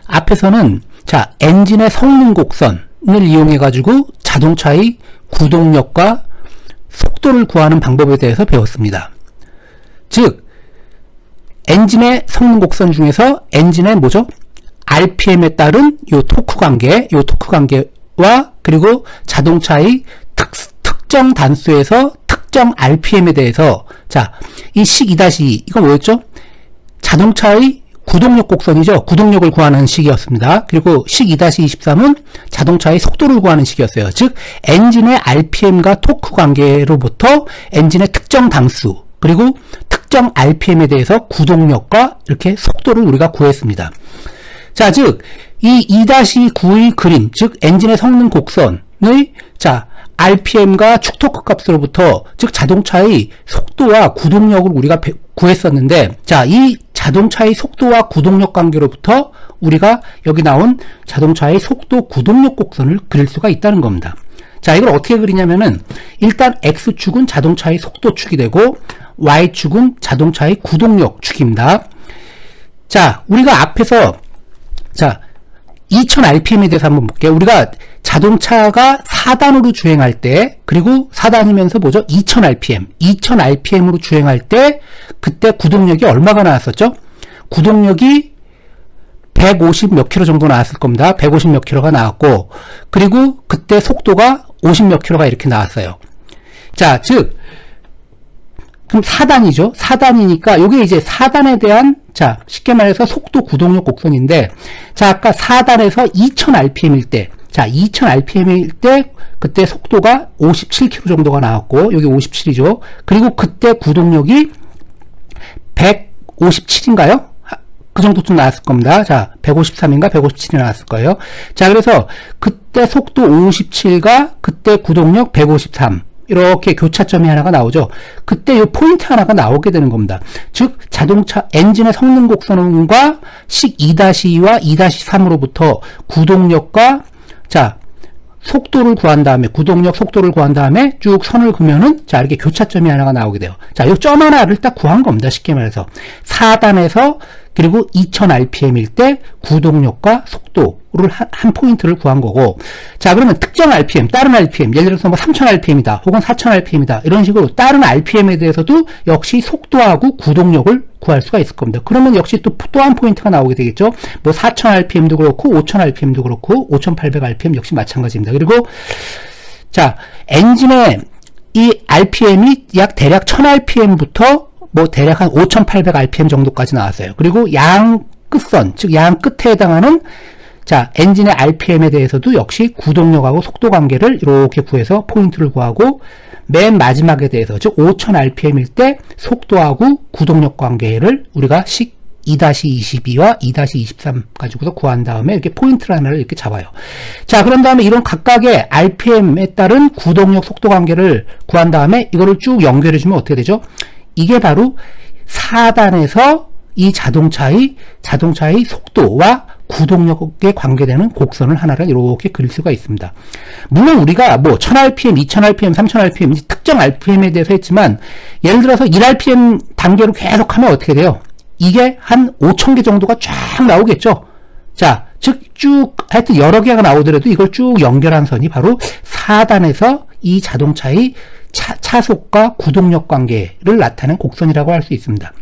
앞에서는 자, 엔진의 성능 곡선을 이용해 가지고 자동차의 구동력과 속도를 구하는 방법에 대해서 배웠습니다. 즉 엔진의 성능 곡선 중에서 엔진의 뭐죠? RPM에 따른 요 토크 관계와 그리고 자동차의 특정 단수에서 특정 RPM에 대해서 자, 이 식 2-2 이건 뭐였죠? 자동차의 구동력 곡선이죠. 구동력을 구하는 식이었습니다. 그리고 식 2-23은 자동차의 속도를 구하는 식이었어요. 즉 엔진의 RPM과 토크 관계로부터 엔진의 특정 당수 그리고 특정 RPM에 대해서 구동력과 이렇게 속도를 우리가 구했습니다. 자, 즉 이 2-9의 그림, 즉 엔진의 성능 곡선의 자 RPM과 축토크 값으로부터 즉 자동차의 속도와 구동력을 우리가 구했었는데 자, 이 자동차의 속도와 구동력 관계로부터 우리가 여기 나온 자동차의 속도 구동력 곡선을 그릴 수가 있다는 겁니다. 자, 이걸 어떻게 그리냐면은 일단 X축은 자동차의 속도축이 되고 Y축은 자동차의 구동력 축입니다. 자, 우리가 앞에서 자 2000rpm에 대해서 한번 볼게요. 우리가 자동차가 4단으로 주행할 때 그리고 4단이면서 뭐죠? 2000rpm으로 주행할 때 그때 구동력이 얼마가 나왔었죠? 구동력이 150 몇 킬로 정도 나왔을 겁니다. 150 몇 킬로가 나왔고 그리고 그때 속도가 50 몇 킬로가 이렇게 나왔어요. 자, 즉 그럼 4단이죠. 4단이니까 요게 이제 4단에 대한 자, 쉽게 말해서 속도 구동력 곡선인데 자, 아까 4단에서 2000rpm일 때 자, 2000rpm일 때 그때 속도가 57km 정도가 나왔고 여기 57이죠. 그리고 그때 구동력이 157인가요? 그 정도쯤 나왔을 겁니다. 자, 153인가 157이 나왔을 거예요. 자, 그래서 그때 속도 57과 그때 구동력 153 이렇게 교차점이 하나가 나오죠. 그때 이 포인트 하나가 나오게 되는 겁니다. 즉 자동차 엔진의 성능 곡선과 식 2-2와 2-3으로부터 구동력과 자 속도를 구한 다음에 구동력 속도를 구한 다음에 쭉 선을 그으면은 자 이렇게 교차점이 하나가 나오게 돼요. 자, 이 점 하나를 딱 구한 겁니다. 쉽게 말해서 4단에서 그리고 2000rpm일 때 구동력과 속도를 한 포인트를 구한 거고 자, 그러면 특정 RPM, 다른 RPM 예를 들어서 뭐 3000rpm이다 혹은 4000rpm이다 이런 식으로 다른 RPM에 대해서도 역시 속도하고 구동력을 구할 수가 있을 겁니다. 그러면 역시 또 한 포인트가 나오게 되겠죠. 뭐 4000rpm도 그렇고 5000rpm도 그렇고 5800rpm 역시 마찬가지입니다. 그리고 자, 엔진의 이 RPM이 약 대략 1000rpm부터 뭐 대략 한 5800rpm 정도까지 나왔어요. 그리고 양 끝선, 즉 양 끝에 해당하는 자, 엔진의 RPM에 대해서도 역시 구동력하고 속도 관계를 이렇게 구해서 포인트를 구하고 맨 마지막에 대해서 즉 5000rpm일 때 속도하고 구동력 관계를 우리가 식 2-22와 2-23 가지고서 구한 다음에 이렇게 포인트를 하나를 이렇게 잡아요. 자, 그런 다음에 이런 각각의 RPM에 따른 구동력 속도 관계를 구한 다음에 이거를 쭉 연결해 주면 어떻게 되죠? 이게 바로 4단에서 이 자동차의 속도와 구동력에 관계되는 곡선을 하나를 이렇게 그릴 수가 있습니다. 물론 우리가 뭐 1000rpm, 2000rpm, 3000rpm 특정 RPM에 대해서 했지만 예를 들어서 1rpm 단계로 계속하면 어떻게 돼요? 이게 한 5000개 정도가 쫙 나오겠죠. 자, 즉 쭉 하여튼 여러 개가 나오더라도 이걸 쭉 연결한 선이 바로 4단에서 이 자동차의 차속과 구동력 관계를 나타낸 곡선이라고 할 수 있습니다.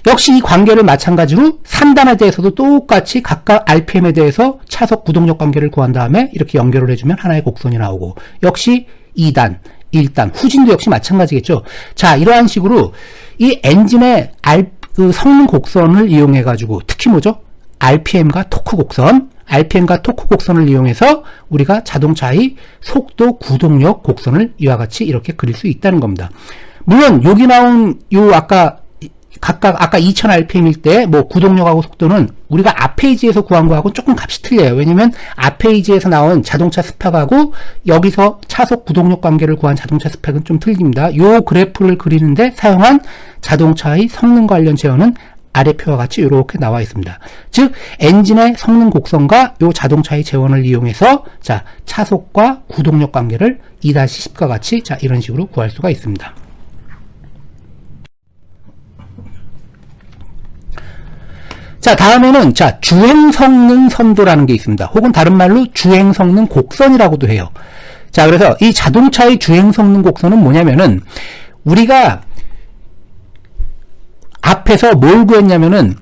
역시 이 관계를 마찬가지로 3단에 대해서도 똑같이 각각 RPM에 대해서 차속 구동력 관계를 구한 다음에 이렇게 연결을 해주면 하나의 곡선이 나오고 역시 2단, 1단, 후진도 역시 마찬가지겠죠. 자, 이러한 식으로 이 엔진의 그 성능 곡선을 이용해 가지고 특히 뭐죠? RPM과 토크 곡선을 이용해서 우리가 자동차의 속도 구동력 곡선을 이와 같이 이렇게 그릴 수 있다는 겁니다. 물론 여기 나온 요 아까 2000rpm일 때 뭐 구동력하고 속도는 우리가 앞 페이지에서 구한 거하고 조금 값이 틀려요. 왜냐면 앞 페이지에서 나온 자동차 스펙하고 여기서 차속 구동력 관계를 구한 자동차 스펙은 좀 틀립니다. 요 그래프를 그리는데 사용한 자동차의 성능 관련 제어는 아래 표와 같이 이렇게 나와 있습니다. 즉 엔진의 성능 곡선과 요 자동차의 재원을 이용해서 자 차속과 구동력 관계를 2-10과 같이 자 이런 식으로 구할 수가 있습니다. 자, 다음에는, 자, 주행성능 선도라는 게 있습니다. 혹은 다른 말로 주행성능 곡선이라고도 해요. 자, 그래서 이 자동차의 주행성능 곡선은 뭐냐면은, 우리가 앞에서 뭘 구했냐면은,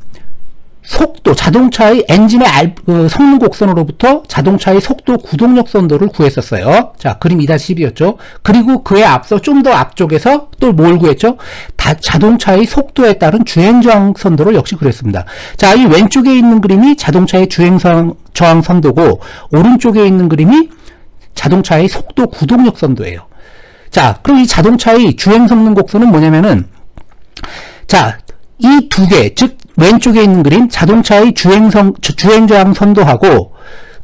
속도, 자동차의 엔진의 성능 곡선으로부터 자동차의 속도 구동력 선도를 구했었어요. 자, 그림 2-12였죠. 그리고 그에 앞서 좀 더 앞쪽에서 또 뭘 구했죠? 자동차의 속도에 따른 주행저항 선도를 역시 그렸습니다. 자, 이 왼쪽에 있는 그림이 자동차의 주행저항 선도고, 오른쪽에 있는 그림이 자동차의 속도 구동력 선도예요. 자, 그럼 이 자동차의 주행성능 곡선은 뭐냐면은, 자, 이 두 개, 즉, 왼쪽에 있는 그림, 자동차의 주행저항 선도하고,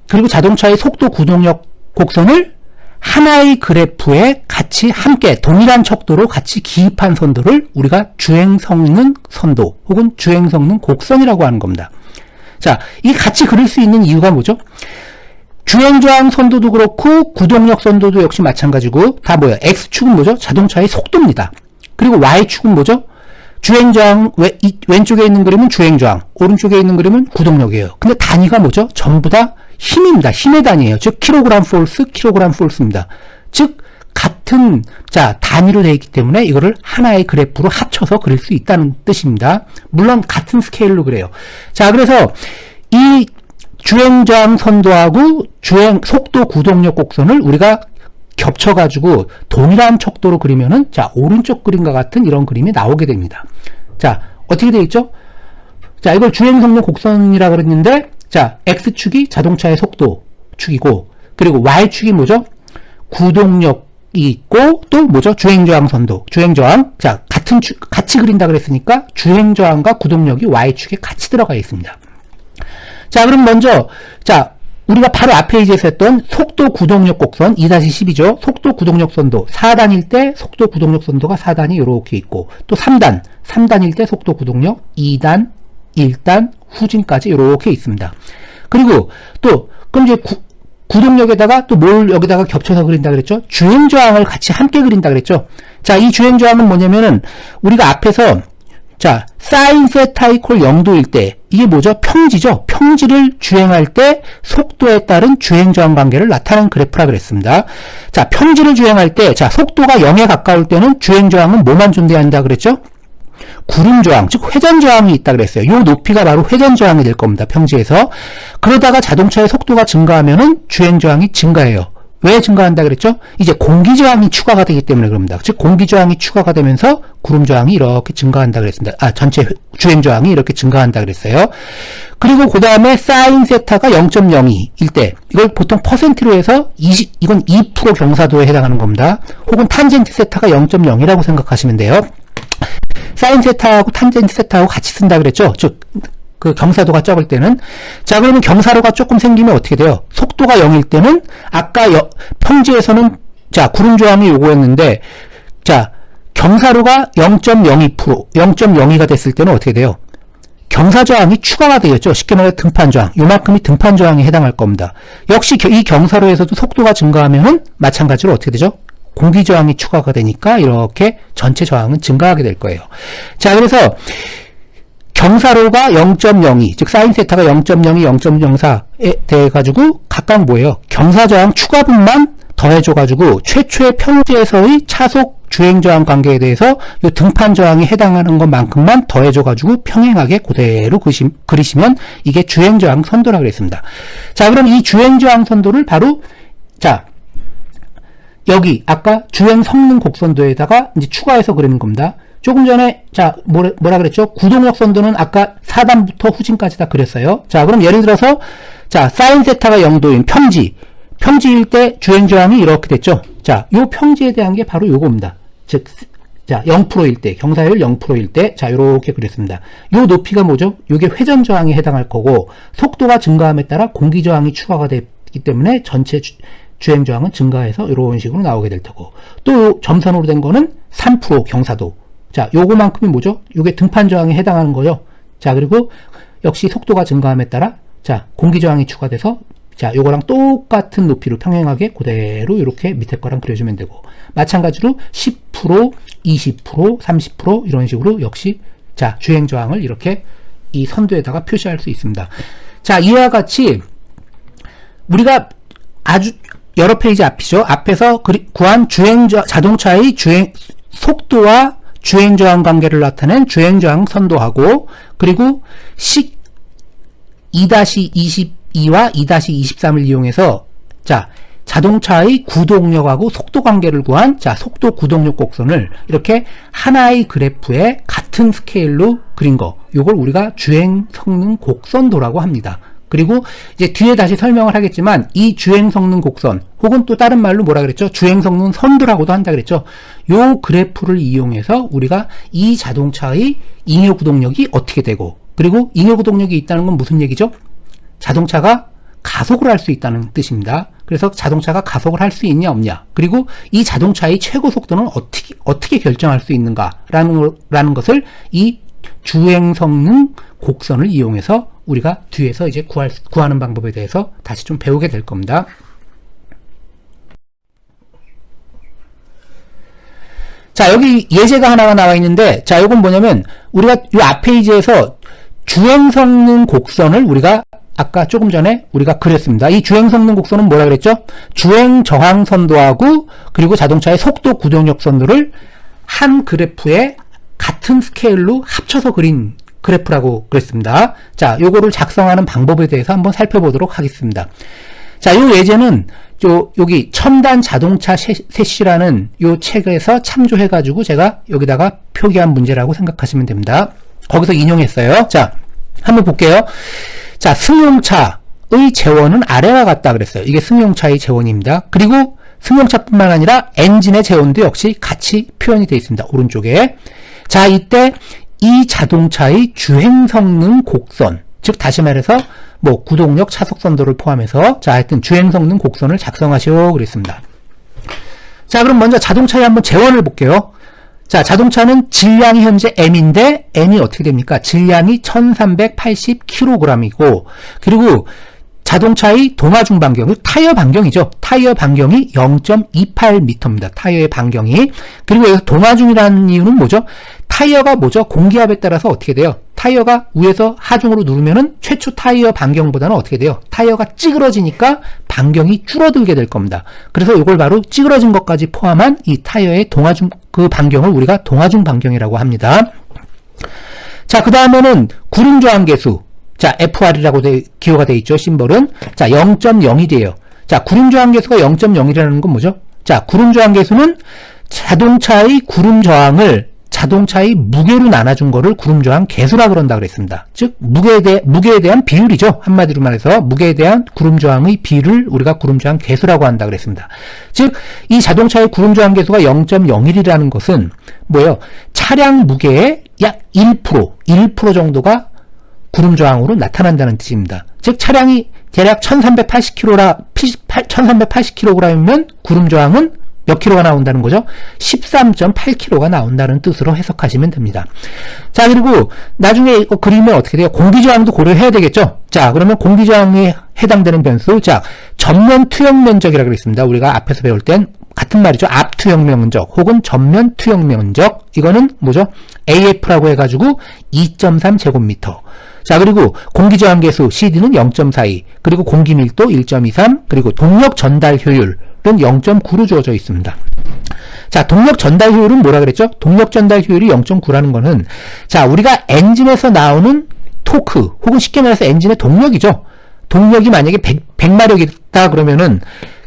그리고 자동차의 속도 구동력 곡선을 하나의 그래프에 같이 함께 동일한 척도로 같이 기입한 선도를 우리가 주행성능 선도 혹은 주행성능 곡선이라고 하는 겁니다. 자, 이 같이 그릴 수 있는 이유가 뭐죠? 주행저항 선도도 그렇고 구동력 선도도 역시 마찬가지고 다 뭐예요? X축은 뭐죠? 자동차의 속도입니다. 그리고 Y축은 뭐죠? 주행저항, 왼쪽에 있는 그림은 주행저항, 오른쪽에 있는 그림은 구동력이에요. 근데 단위가 뭐죠? 전부 다 힘입니다. 힘의 단위예요. 즉, 킬로그램 포스입니다. 즉, 같은, 자, 단위로 되어 있기 때문에 이거를 하나의 그래프로 합쳐서 그릴 수 있다는 뜻입니다. 물론, 같은 스케일로 그래요. 자, 그래서 이 주행저항 선도하고 속도 구동력 곡선을 우리가 겹쳐가지고 동일한 척도로 그리면은, 자, 오른쪽 그림과 같은 이런 그림이 나오게 됩니다. 자, 어떻게 되어 있죠? 자, 이걸 주행성능 곡선이라 그랬는데, 자, X축이 자동차의 속도 축이고, 그리고 Y축이 뭐죠? 구동력이 있고, 또 뭐죠? 주행저항 선도, 주행저항. 자, 같이 그린다 그랬으니까, 주행저항과 구동력이 Y축에 같이 들어가 있습니다. 자, 그럼 먼저, 자, 우리가 바로 앞 페이지에서 했던 속도 구동력 곡선 2-12죠. 속도 구동력 선도 4단일 때 속도 구동력 선도가 4단이 이렇게 있고, 또 3단일 때 속도 구동력 2단, 1단, 후진까지 이렇게 있습니다. 그리고 또 그럼 이제 구동력에다가 또 뭘 여기다가 겹쳐서 그린다 그랬죠? 주행저항을 같이 함께 그린다 그랬죠? 자, 이 주행저항은 뭐냐면은 우리가 앞에서 자, 사인 세타 이퀄 0도일 때 이게 뭐죠? 평지죠. 평지를 주행할 때 속도에 따른 주행저항 관계를 나타내는 그래프라 그랬습니다. 자, 평지를 주행할 때 자, 속도가 0에 가까울 때는 주행저항은 뭐만 존재한다 그랬죠? 구름저항, 즉 회전저항이 있다 그랬어요. 이 높이가 바로 회전저항이 될 겁니다. 평지에서. 그러다가 자동차의 속도가 증가하면은 주행저항이 증가해요. 왜 증가한다 그랬죠? 이제 공기저항이 추가가 되기 때문에 그럽니다. 즉 공기저항이 추가가 되면서 구름저항이 이렇게 증가한다 그랬습니다. 아, 전체 주행저항이 이렇게 증가한다 그랬어요. 그리고 그 다음에 사인 세타가 0.02일 때 이걸 보통 퍼센트로 해서 이건 2% 경사도에 해당하는 겁니다. 혹은 탄젠트 세타가 0.0이라고 생각하시면 돼요. 사인 세타하고 탄젠트 세타하고 같이 쓴다 그랬죠? 즉 그 경사도가 적을 때는. 자, 그러면 경사로가 조금 생기면 어떻게 돼요? 속도가 0일 때는 아까 평지에서는 자, 구름저항이 요거였는데 자, 경사로가 0.02%, 0.02가 됐을 때는 어떻게 돼요? 경사저항이 추가가 되겠죠. 쉽게 말해 등판저항. 요만큼이 등판저항에 해당할 겁니다. 역시 이 경사로에서도 속도가 증가하면은 마찬가지로 어떻게 되죠? 공기저항이 추가가 되니까 이렇게 전체 저항은 증가하게 될 거예요. 자, 그래서 경사로가 0.02, 즉 사인 세타가 0.02, 0.04에 대해 가지고 각각 뭐예요? 경사저항 추가분만 더해줘가지고 최초의 평지에서의 차속 주행저항 관계에 대해서 이 등판저항이 해당하는 것만큼만 더해줘가지고 평행하게 그대로 그리시면 이게 주행저항 선도라고 그랬습니다. 자, 그럼 이 주행저항 선도를 바로 자, 여기 아까 주행성능 곡선도에다가 이제 추가해서 그리는 겁니다. 조금 전에 자 뭐라 그랬죠? 구동력 선도는 아까 4단부터 후진까지 다 그렸어요. 자, 그럼 예를 들어서 자, 사인 세타가 0도인 평지일 때 주행저항이 이렇게 됐죠. 자, 요 평지에 대한 게 바로 요겁니다. 즉, 자, 0%일 때, 경사율 0%일 때, 자, 요렇게 그렸습니다. 요 높이가 뭐죠? 요게 회전저항에 해당할 거고, 속도가 증가함에 따라 공기저항이 추가가 됐기 때문에 전체 주행저항은 증가해서 이런 식으로 나오게 될 테고, 또 점선으로 된 거는 3% 경사도. 자, 요거만큼이 뭐죠? 요게 등판저항에 해당하는 거죠. 자, 그리고 역시 속도가 증가함에 따라, 자, 공기저항이 추가돼서, 자, 요거랑 똑같은 높이로 평행하게 그대로 이렇게 밑에 거랑 그려주면 되고, 마찬가지로 10%, 20%, 30% 이런 식으로 역시, 자, 주행저항을 이렇게 이 선도에다가 표시할 수 있습니다. 자, 이와 같이 우리가 아주 여러 페이지 앞이죠. 앞에서 구한 자동차의 주행 속도와 주행저항 관계를 나타낸 주행저항 선도하고, 그리고 2-22와 2-23을 이용해서 자, 자동차의 구동력하고 속도 관계를 구한 속도 구동력 곡선을 이렇게 하나의 그래프에 같은 스케일로 그린 거, 요걸 우리가 주행 성능 곡선도라고 합니다. 그리고 이제 뒤에 다시 설명을 하겠지만 이 주행 성능 곡선, 혹은 또 다른 말로 뭐라 그랬죠? 주행 성능 선도라고도 한다 그랬죠? 요 그래프를 이용해서 우리가 이 자동차의 잉여 구동력이 어떻게 되고, 그리고 잉여 구동력이 있다는 건 무슨 얘기죠? 자동차가 가속을 할 수 있다는 뜻입니다. 그래서 자동차가 가속을 할 수 있냐 없냐, 그리고 이 자동차의 최고 속도는 어떻게 결정할 수 있는가라는 것을 이 주행 성능 곡선을 이용해서 우리가 뒤에서 이제 구하는 방법에 대해서 다시 좀 배우게 될 겁니다. 자, 여기 예제가 하나가 나와 있는데, 자, 이건 뭐냐면 우리가 이 앞 페이지에서 주행 성능 곡선을 우리가 아까 조금 전에 우리가 그렸습니다. 이 주행 성능 곡선은 뭐라 그랬죠? 주행 저항 선도하고 그리고 자동차의 속도 구동력 선도를 한 그래프에 같은 스케일로 합쳐서 그린 그래프라고 그랬습니다. 자, 요거를 작성하는 방법에 대해서 한번 살펴보도록 하겠습니다. 자, 요 예제는 여기 첨단 자동차 셋이라는 요 책에서 참조해가지고 제가 여기다가 표기한 문제라고 생각하시면 됩니다. 거기서 인용했어요. 자, 한번 볼게요. 자, 승용차의 재원은 아래와 같다 그랬어요. 이게 승용차의 재원입니다. 그리고 승용차뿐만 아니라 엔진의 재원도 역시 같이 표현이 되어 있습니다. 오른쪽에. 자, 이때 이 자동차의 주행 성능 곡선, 즉 다시 말해서 뭐 구동력, 차속 선도를 포함해서 자, 하여튼 주행 성능 곡선을 작성하시오 그랬습니다. 자, 그럼 먼저 자동차의 한번 재원을 볼게요. 자, 자동차는 질량이 현재 M인데 M이 어떻게 됩니까? 질량이 1380kg이고, 그리고 자동차의 동하중 반경, 타이어 반경이죠. 타이어 반경이 0.28m입니다. 타이어의 반경이. 그리고 여기서 동하중이라는 이유는 뭐죠? 타이어가 뭐죠? 공기압에 따라서 어떻게 돼요? 타이어가 위에서 하중으로 누르면은 최초 타이어 반경보다는 어떻게 돼요? 타이어가 찌그러지니까 반경이 줄어들게 될 겁니다. 그래서 이걸 바로 찌그러진 것까지 포함한 이 타이어의 동하중, 그 반경을 우리가 동하중 반경이라고 합니다. 자, 그 다음에는 구름 저항 계수. 자, FR이라고 기호가 되어 있죠. 심벌은. 자, 0.01이에요. 자, 구름 저항 계수가 0.01이라는 건 뭐죠? 자, 구름 저항 계수는 자동차의 구름 저항을 자동차의 무게로 나눠준 거를 구름 저항 계수라 그런다 그랬습니다. 즉, 무게에 대한 비율이죠. 한마디로 말해서 무게에 대한 구름 저항의 비율을 우리가 구름 저항 계수라고 한다 그랬습니다. 즉, 이 자동차의 구름 저항 계수가 0.01이라는 것은 뭐예요? 차량 무게의 약 1% 정도가 구름 저항으로 나타난다는 뜻입니다. 즉, 차량이 대략 1380kg이면 구름 저항은 몇 킬로가 나온다는 거죠? 13.8kg가 나온다는 뜻으로 해석하시면 됩니다. 자, 그리고 나중에 이거 그리면 어떻게 돼요? 공기저항도 고려해야 되겠죠? 자, 그러면 공기저항에 해당되는 변수, 자, 전면 투영 면적이라고 그랬습니다. 우리가 앞에서 배울 땐 같은 말이죠. 앞 투영 면적 혹은 전면 투영 면적. 이거는 뭐죠? AF라고 해가지고 2.3제곱미터. 자, 그리고 공기저항 계수 CD는 0.42, 그리고 공기 밀도 1.23, 그리고 동력 전달 효율 은 0.9로 주어져 있습니다. 자, 동력 전달 효율은 뭐라 그랬죠? 동력 전달 효율이 0.9라는 거는, 자, 우리가 엔진에서 나오는 토크, 혹은 쉽게 말해서 엔진의 동력이죠. 동력이 만약에 100마력이다 그러면은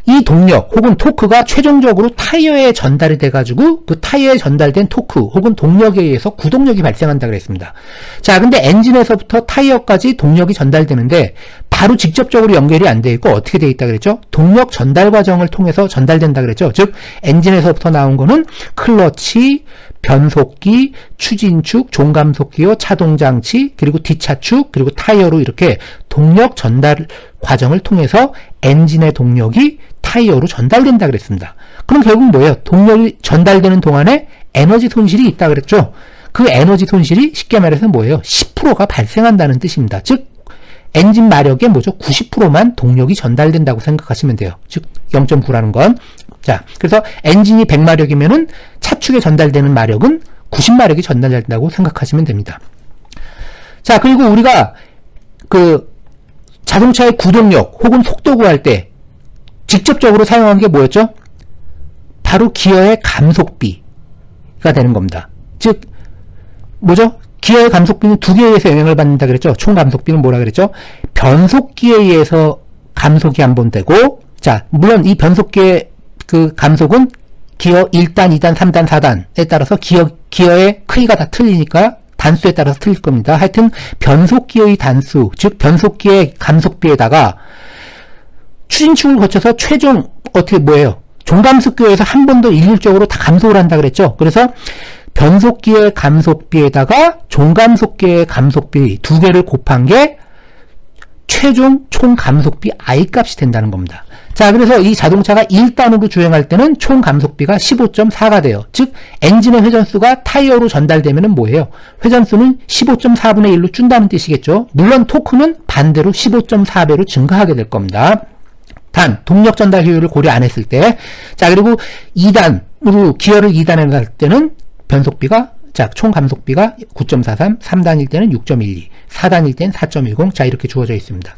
이 동력 혹은 토크가 최종적으로 타이어에 전달이 돼가지고 그 타이어에 전달된 토크 혹은 동력에 의해서 구동력이 발생한다 그랬습니다. 자, 근데 엔진에서부터 타이어까지 동력이 전달되는데 바로 직접적으로 연결이 안 돼 있고 어떻게 돼 있다 그랬죠? 동력 전달 과정을 통해서 전달된다 그랬죠. 즉, 엔진에서부터 나온 거는 클러치, 변속기, 추진축, 종감속기호, 차동장치, 그리고 뒷차축, 그리고 타이어로 이렇게 동력 전달 과정을 통해서 엔진의 동력이 타이어로 전달된다 그랬습니다. 그럼 결국 뭐예요? 동력이 전달되는 동안에 에너지 손실이 있다 그랬죠? 그 에너지 손실이 쉽게 말해서 뭐예요? 10%가 발생한다는 뜻입니다. 즉, 엔진 마력의 뭐죠? 90%만 동력이 전달된다고 생각하시면 돼요. 즉, 0.9라는 건. 자, 그래서 엔진이 100마력이면은 차축에 전달되는 마력은 90마력이 전달된다고 생각하시면 됩니다. 자, 그리고 우리가 그 자동차의 구동력 혹은 속도 구할 때 직접적으로 사용한 게 뭐였죠? 바로 기어의 감속비가 되는 겁니다. 즉, 뭐죠? 기어의 감속비는 두 개에 의해서 영향을 받는다 그랬죠? 총 감속비는 뭐라 그랬죠? 변속기에 의해서 감속이 한 번 되고, 자, 물론 이 변속기의 그 감속은 기어 1단, 2단, 3단, 4단에 따라서 기어의 크기가 다 틀리니까 단수에 따라서 틀릴 겁니다. 하여튼 변속기의 단수, 즉 변속기의 감속비에다가 추진축을 거쳐서 최종 어떻게 뭐예요? 종감속기에서 한 번 더 일률적으로 다 감속을 한다 그랬죠. 그래서 변속기의 감속비에다가 종감속기의 감속비 두 개를 곱한 게 최종 총 감속비 I 값이 된다는 겁니다. 자, 그래서 이 자동차가 1단으로 주행할 때는 총 감속비가 15.4가 돼요. 즉 엔진의 회전수가 타이어로 전달되면은 뭐예요? 회전수는 15.4분의 1로 준다는 뜻이겠죠. 물론 토크는 반대로 15.4배로 증가하게 될 겁니다. 단 동력 전달 효율을 고려 안 했을 때, 자, 그리고 2단으로 기어를 2단에 갈 때는 변속비가, 자, 총 감속비가 9.43, 3단일 때는 6.12, 4단일 때는 4.10, 자, 이렇게 주어져 있습니다.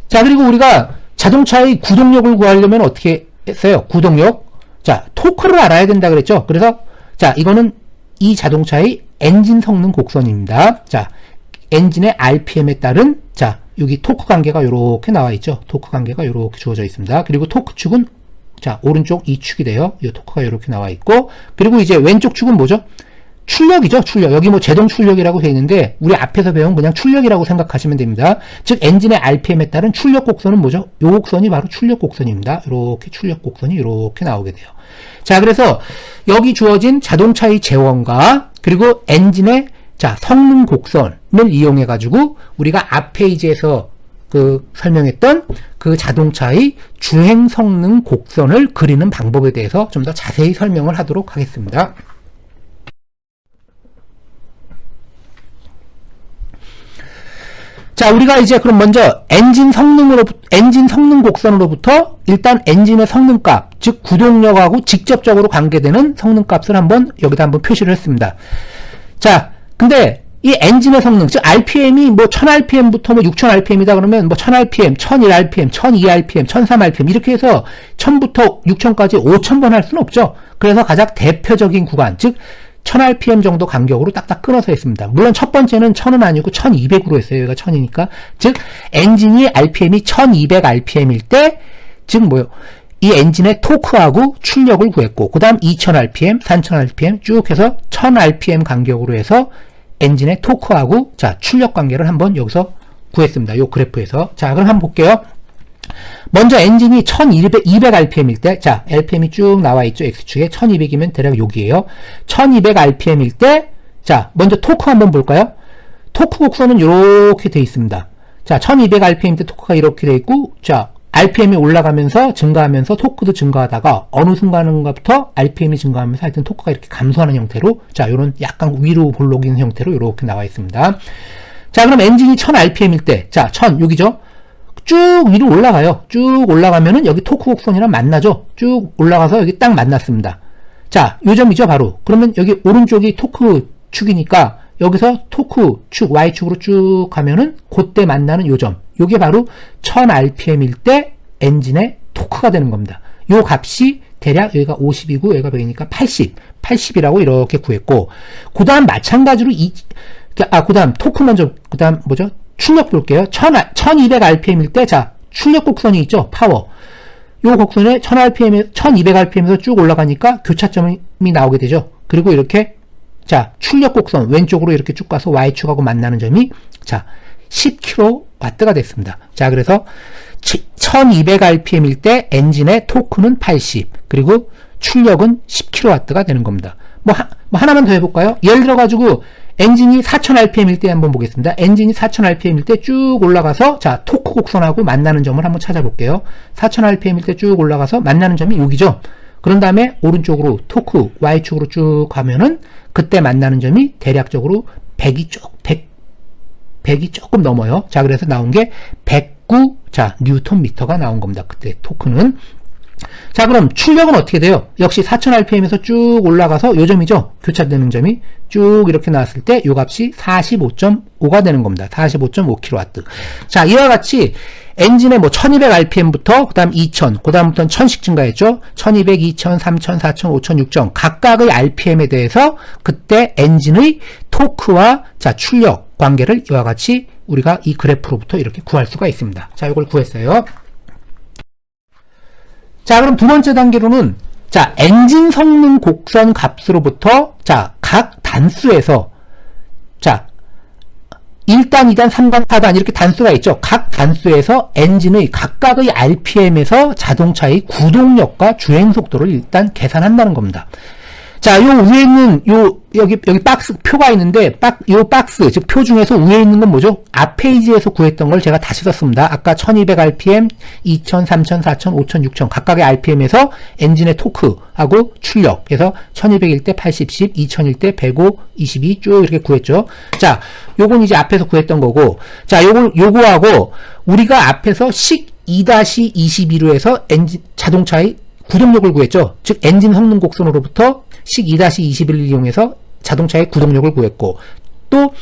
자, 그리고 우리가 자동차의 구동력을 구하려면 어떻게 했어요? 구동력. 자, 토크를 알아야 된다 그랬죠? 그래서, 자, 이거는 이 자동차의 엔진 성능 곡선입니다. 자, 엔진의 RPM에 따른, 자, 여기 토크 관계가 이렇게 나와 있죠? 토크 관계가 이렇게 주어져 있습니다. 그리고 토크 축은, 자, 오른쪽 이 축이 돼요. 이 토크가 이렇게 나와 있고, 그리고 이제 왼쪽 축은 뭐죠? 출력이죠, 출력. 여기 뭐 제동 출력이라고 되어 있는데, 우리 앞에서 배운 그냥 출력이라고 생각하시면 됩니다. 즉, 엔진의 RPM에 따른 출력 곡선은 뭐죠? 요 곡선이 바로 출력 곡선입니다. 이렇게 출력 곡선이 이렇게 나오게 돼요. 자, 그래서 여기 주어진 자동차의 제원과, 그리고 엔진의, 자, 성능 곡선을 이용해가지고, 우리가 앞 페이지에서 그 설명했던 그 자동차의 주행 성능 곡선을 그리는 방법에 대해서 좀 더 자세히 설명을 하도록 하겠습니다. 자, 우리가 이제 그럼 먼저 엔진 성능 곡선으로부터 일단 엔진의 성능값, 즉 구동력하고 직접적으로 관계되는 성능값을 여기다 한번 표시를 했습니다. 자, 근데 이 엔진의 성능, 즉 RPM이 뭐 1000rpm부터 뭐 6000rpm이다 그러면 뭐 1000rpm, 1001rpm, 1002rpm, 1003rpm 이렇게 해서 1000부터 6000까지 5000번 할 수는 없죠. 그래서 가장 대표적인 구간, 즉 1000rpm 정도 간격으로 딱딱 끊어서 했습니다. 물론 첫 번째는 1000은 아니고 1200으로 했어요. 여기가 1000이니까. 즉 엔진이 RPM이 1200rpm일 때, 즉 뭐요? 이 엔진의 토크하고 출력을 구했고, 그 다음 2000rpm, 3000rpm 쭉 해서 1000rpm 간격으로 해서 엔진의 토크하고, 자, 출력 관계를 한번 여기서 구했습니다. 요 그래프에서. 자, 그럼 한번 볼게요. 먼저 엔진이 1200rpm일 때, 자, RPM이 쭉 나와 있죠. X축에 1200이면 대략 여기에요. 1200rpm일 때, 자, 먼저 토크 한번 볼까요? 토크 곡선은 이렇게 돼 있습니다. 자, 1200rpm 때 토크가 이렇게 돼 있고, 자, RPM이 올라가면서 증가하면서 토크도 증가하다가 어느 순간인가부터 RPM이 증가하면서 하여튼 토크가 이렇게 감소하는 형태로, 자, 요런 약간 위로 볼록인 형태로 이렇게 나와 있습니다. 자, 그럼 엔진이 1000rpm일 때, 자, 1000 여기죠. 쭉 위로 올라가요. 쭉 올라가면은 여기 토크 곡선이랑 만나죠. 쭉 올라가서 여기 딱 만났습니다. 자, 요 점이죠, 바로. 그러면 여기 오른쪽이 토크 축이니까 여기서 토크 축, Y축으로 쭉 가면은 그때 만나는 요 점. 요게 바로 1000rpm일 때 엔진의 토크가 되는 겁니다. 요 값이 대략 여기가 50이고 여기가 100이니까 80이라고 이렇게 구했고, 그 다음 마찬가지로 그 다음 토크 먼저, 그 다음 뭐죠? 출력 볼게요. 1200rpm일 때, 자, 출력 곡선이 있죠? 파워. 요 곡선에 1200rpm에서 쭉 올라가니까 교차점이 나오게 되죠. 그리고 이렇게, 자, 출력 곡선 왼쪽으로 이렇게 쭉 가서 Y축하고 만나는 점이, 자, 10kW가 됐습니다. 자, 그래서 1200rpm일 때 엔진의 토크는 80, 그리고 출력은 10kW가 되는 겁니다. 뭐 하나만 더 해볼까요? 예를 들어가지고, 엔진이 4000rpm일 때 한번 보겠습니다. 엔진이 4000rpm일 때 쭉 올라가서, 자, 토크 곡선하고 만나는 점을 한번 찾아볼게요. 4000rpm일 때 쭉 올라가서 만나는 점이 여기죠. 그런 다음에 오른쪽으로 토크 Y축으로 쭉 가면은 그때 만나는 점이 대략적으로 100이 조금 넘어요. 자, 그래서 나온 게 109, 자, 뉴턴미터가 나온 겁니다. 그때 토크는. 자, 그럼 출력은 어떻게 돼요? 역시 4000rpm에서 쭉 올라가서 요 점이죠? 교차되는 점이 쭉 이렇게 나왔을 때 요 값이 45.5가 되는 겁니다. 45.5kW. 자, 이와 같이 엔진의 뭐 1200rpm부터 그 다음 2000, 그 다음부터는 1000씩 증가했죠? 1200, 2000, 3000, 4000, 5000, 6000 각각의 rpm에 대해서 그때 엔진의 토크와 자, 출력 관계를 이와 같이 우리가 이 그래프로부터 이렇게 구할 수가 있습니다. 자, 이걸 구했어요. 자, 그럼 두 번째 단계로는 자, 엔진 성능 곡선 값으로부터 자, 각 단수에서 자, 1단, 2단, 3단, 4단 이렇게 단수가 있죠. 각 단수에서 엔진의 각각의 RPM에서 자동차의 구동력과 주행 속도를 일단 계산한다는 겁니다. 자, 요 위에 있는 여기 박스 표가 있는데 요 박스 즉 표 중에서 위에 있는 건 뭐죠? 앞 페이지에서 구했던 걸 제가 다시 썼습니다. 아까 1200rpm, 2000, 3000, 4000, 5000, 6000 각각의 rpm에서 엔진의 토크하고 출력 그래서 1200일 때 80, 10, 2000일 때 105, 22 쭉 이렇게 구했죠. 자, 요건 이제 앞에서 구했던 거고 자, 요거하고 우리가 앞에서 식 2-22로 해서 엔진 자동차의 구동력을 구했죠. 즉 엔진 성능 곡선으로부터 식 2-21을 이용해서 자동차의 구동력을 구했고 또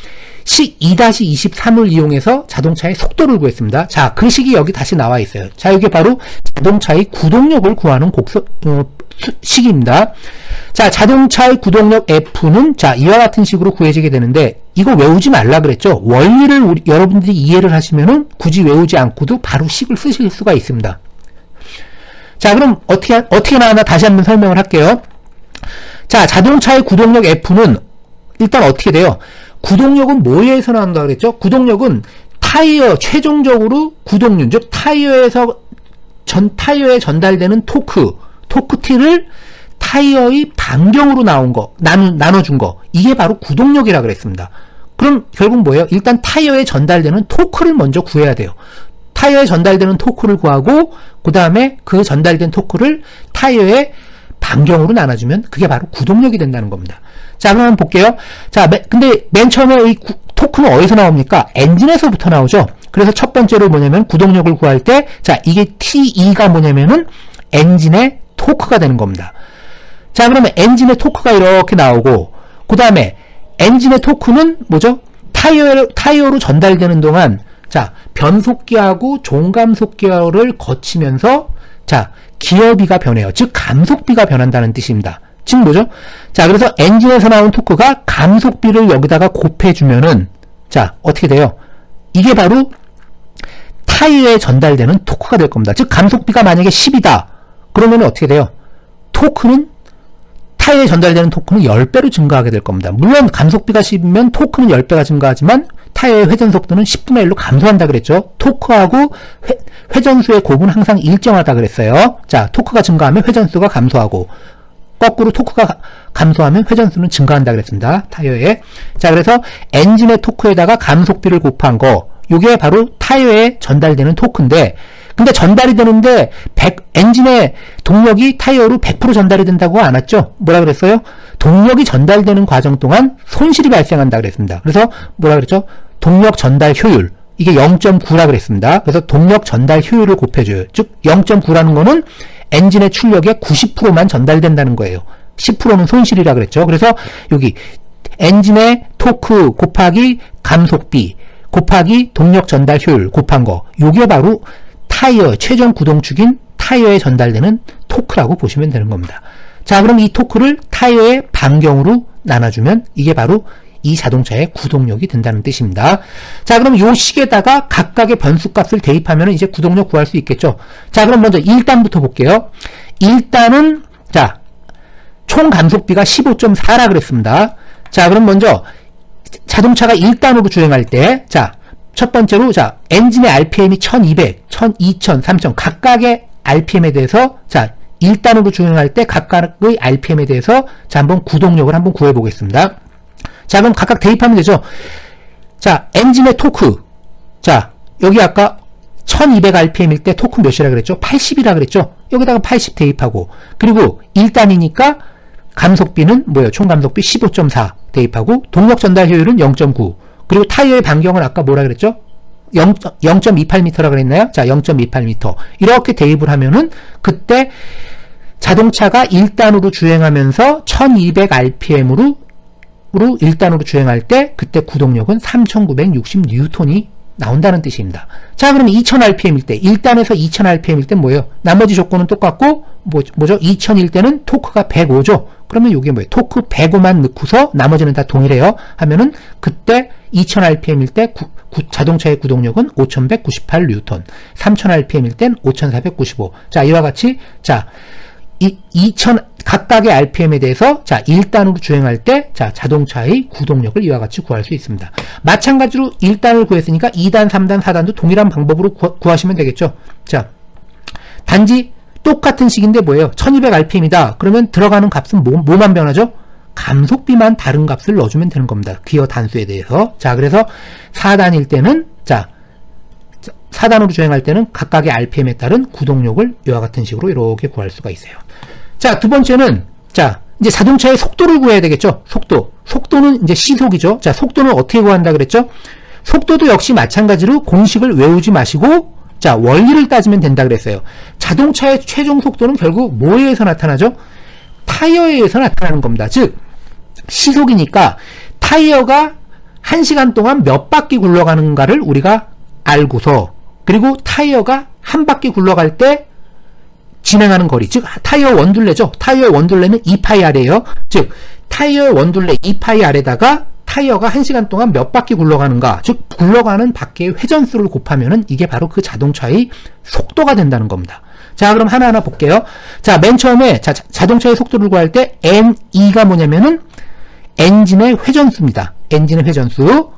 식 2-23을 이용해서 자동차의 속도를 구했습니다. 자, 그 식이 여기 다시 나와 있어요. 자, 이게 바로 자동차의 구동력을 구하는 식입니다. 자, 자동차의 구동력 F는 자, 이와 같은 식으로 구해지게 되는데 이거 외우지 말라 그랬죠. 원리를 여러분들이 이해를 하시면은 굳이 외우지 않고도 바로 식을 쓰실 수가 있습니다. 자, 그럼 어떻게 나왔나 다시 한번 설명을 할게요. 자, 자동차의 구동력 F는 일단 어떻게 돼요? 구동력은 뭐에서 나온다 그랬죠? 구동력은 타이어, 최종적으로 구동륜, 즉 타이어에 전달되는 토크T를 타이어의 반경으로 나온 거, 나눠준 거, 이게 바로 구동력이라 그랬습니다. 그럼 결국 뭐예요? 일단 타이어에 전달되는 토크를 먼저 구해야 돼요. 타이어에 전달되는 토크를 구하고 그 다음에 그 전달된 토크를 타이어의 반경으로 나눠주면 그게 바로 구동력이 된다는 겁니다. 자, 그럼 볼게요. 자, 근데 맨 처음에 이 토크는 어디서 나옵니까? 엔진에서부터 나오죠. 그래서 첫 번째로 뭐냐면 구동력을 구할 때 자, 이게 T2가 뭐냐면은 엔진의 토크가 되는 겁니다. 자, 그러면 엔진의 토크가 이렇게 나오고 그 다음에 엔진의 토크는 뭐죠? 타이어로 전달되는 동안 자, 변속기하고 종감속기를 거치면서 자, 기어비가 변해요. 즉 감속비가 변한다는 뜻입니다. 즉 뭐죠? 자, 그래서 엔진에서 나온 토크가 감속비를 여기다가 곱해주면은 자, 어떻게 돼요? 이게 바로 타이어에 전달되는 토크가 될 겁니다. 즉 감속비가 만약에 10이다. 그러면 어떻게 돼요? 타이어에 전달되는 토크는 10배로 증가하게 될 겁니다. 물론 감속비가 10이면 토크는 10배가 증가하지만 타이어의 회전 속도는 10분의 1로 감소한다 그랬죠. 토크하고 회전수의 곱은 항상 일정하다 그랬어요. 자, 토크가 증가하면 회전수가 감소하고 거꾸로 토크가 감소하면 회전수는 증가한다 그랬습니다. 타이어에. 자, 그래서 엔진의 토크에다가 감속비를 곱한 거 이게 바로 타이어에 전달되는 토크인데 근데 전달이 되는데 엔진의 동력이 타이어로 100% 전달이 된다고 안 왔죠? 뭐라 그랬어요? 동력이 전달되는 과정 동안 손실이 발생한다 그랬습니다. 그래서 뭐라 그랬죠? 동력 전달 효율. 이게 0.9라 그랬습니다. 그래서 동력 전달 효율을 곱해줘요. 즉 0.9라는 거는 엔진의 출력의 90%만 전달된다는 거예요. 10%는 손실이라 그랬죠. 그래서 여기 엔진의 토크 곱하기 감속비 곱하기 동력 전달 효율 곱한 거 요게 바로 타이어 최종 구동축인 타이어에 전달되는 토크라고 보시면 되는 겁니다. 자, 그럼 이 토크를 타이어의 반경으로 나눠주면 이게 바로 이 자동차의 구동력이 된다는 뜻입니다. 자, 그럼 요 식에다가 각각의 변수값을 대입하면 이제 구동력 구할 수 있겠죠. 자, 그럼 먼저 1단부터 볼게요. 1단은 자, 총 감속비가 15.4라 그랬습니다. 자, 그럼 먼저 자동차가 1단으로 주행할 때 자, 첫 번째로 자, 엔진의 RPM이 1200, 1000, 2000, 3000 각각의 RPM에 대해서 자, 1단으로 주행할 때 각각의 RPM에 대해서 자, 한번 구동력을 한번 구해 보겠습니다. 자, 그럼 각각 대입하면 되죠. 자, 엔진의 토크. 자, 여기 아까 1200rpm일 때 토크 몇이라 그랬죠? 80이라 그랬죠? 여기다가 80 대입하고, 그리고 1단이니까 감속비는 뭐예요? 총 감속비 15.4 대입하고, 동력 전달 효율은 0.9. 그리고 타이어의 반경은 아까 뭐라 그랬죠? 0.28m라 그랬나요? 자, 0.28m. 이렇게 대입을 하면은 그때 자동차가 1단으로 주행하면서 1200rpm으로 1단으로 주행할 때 그때 구동력은 3960N이 나온다는 뜻입니다. 자, 그러면 2000rpm일 때 1단에서 2000rpm일 때 뭐예요? 나머지 조건은 똑같고 뭐죠? 2000일 때는 토크가 105죠. 그러면 이게 뭐예요? 토크 105만 넣고서 나머지는 다 동일해요. 하면은 그때 2000rpm일 때 자동차의 구동력은 5198N, 3000rpm일 땐 5495. 자, 이와 같이 자, 2000 각각의 RPM에 대해서 자 1단으로 주행할 때 자 자동차의 구동력을 이와 같이 구할 수 있습니다. 마찬가지로 1단을 구했으니까 2단, 3단, 4단도 동일한 방법으로 구하시면 되겠죠. 자, 단지 똑같은 식인데 뭐예요? 1200rpm이다. 그러면 들어가는 값은 뭐만 변하죠? 감속비만 다른 값을 넣어주면 되는 겁니다. 기어 단수에 대해서. 자, 그래서 4단일 때는 자 4단으로 주행할 때는 각각의 RPM에 따른 구동력을 이와 같은 식으로 이렇게 구할 수가 있어요. 자, 두 번째는 자 이제 자동차의 속도를 구해야 되겠죠. 속도는 이제 시속이죠. 자, 속도는 어떻게 구한다 그랬죠? 속도도 역시 마찬가지로 공식을 외우지 마시고 자 원리를 따지면 된다 그랬어요. 자동차의 최종 속도는 결국 뭐에 의해서 나타나죠? 타이어에 의해서 나타나는 겁니다. 즉 시속이니까 타이어가 1시간 동안 몇 바퀴 굴러가는가를 우리가 알고서 그리고 타이어가 한 바퀴 굴러갈 때 진행하는 거리, 즉 타이어 원둘레죠. 타이어 원둘레는 2πr이에요. 즉 타이어 원둘레 2πr에다가 타이어가 1시간 동안 몇 바퀴 굴러가는가, 즉 굴러가는 바퀴의 회전수를 곱하면은 이게 바로 그 자동차의 속도가 된다는 겁니다. 자, 그럼 하나하나 볼게요. 자, 맨 처음에 자동차의 속도를 구할 때 NE가 뭐냐면은 엔진의 회전수입니다. 엔진의 회전수.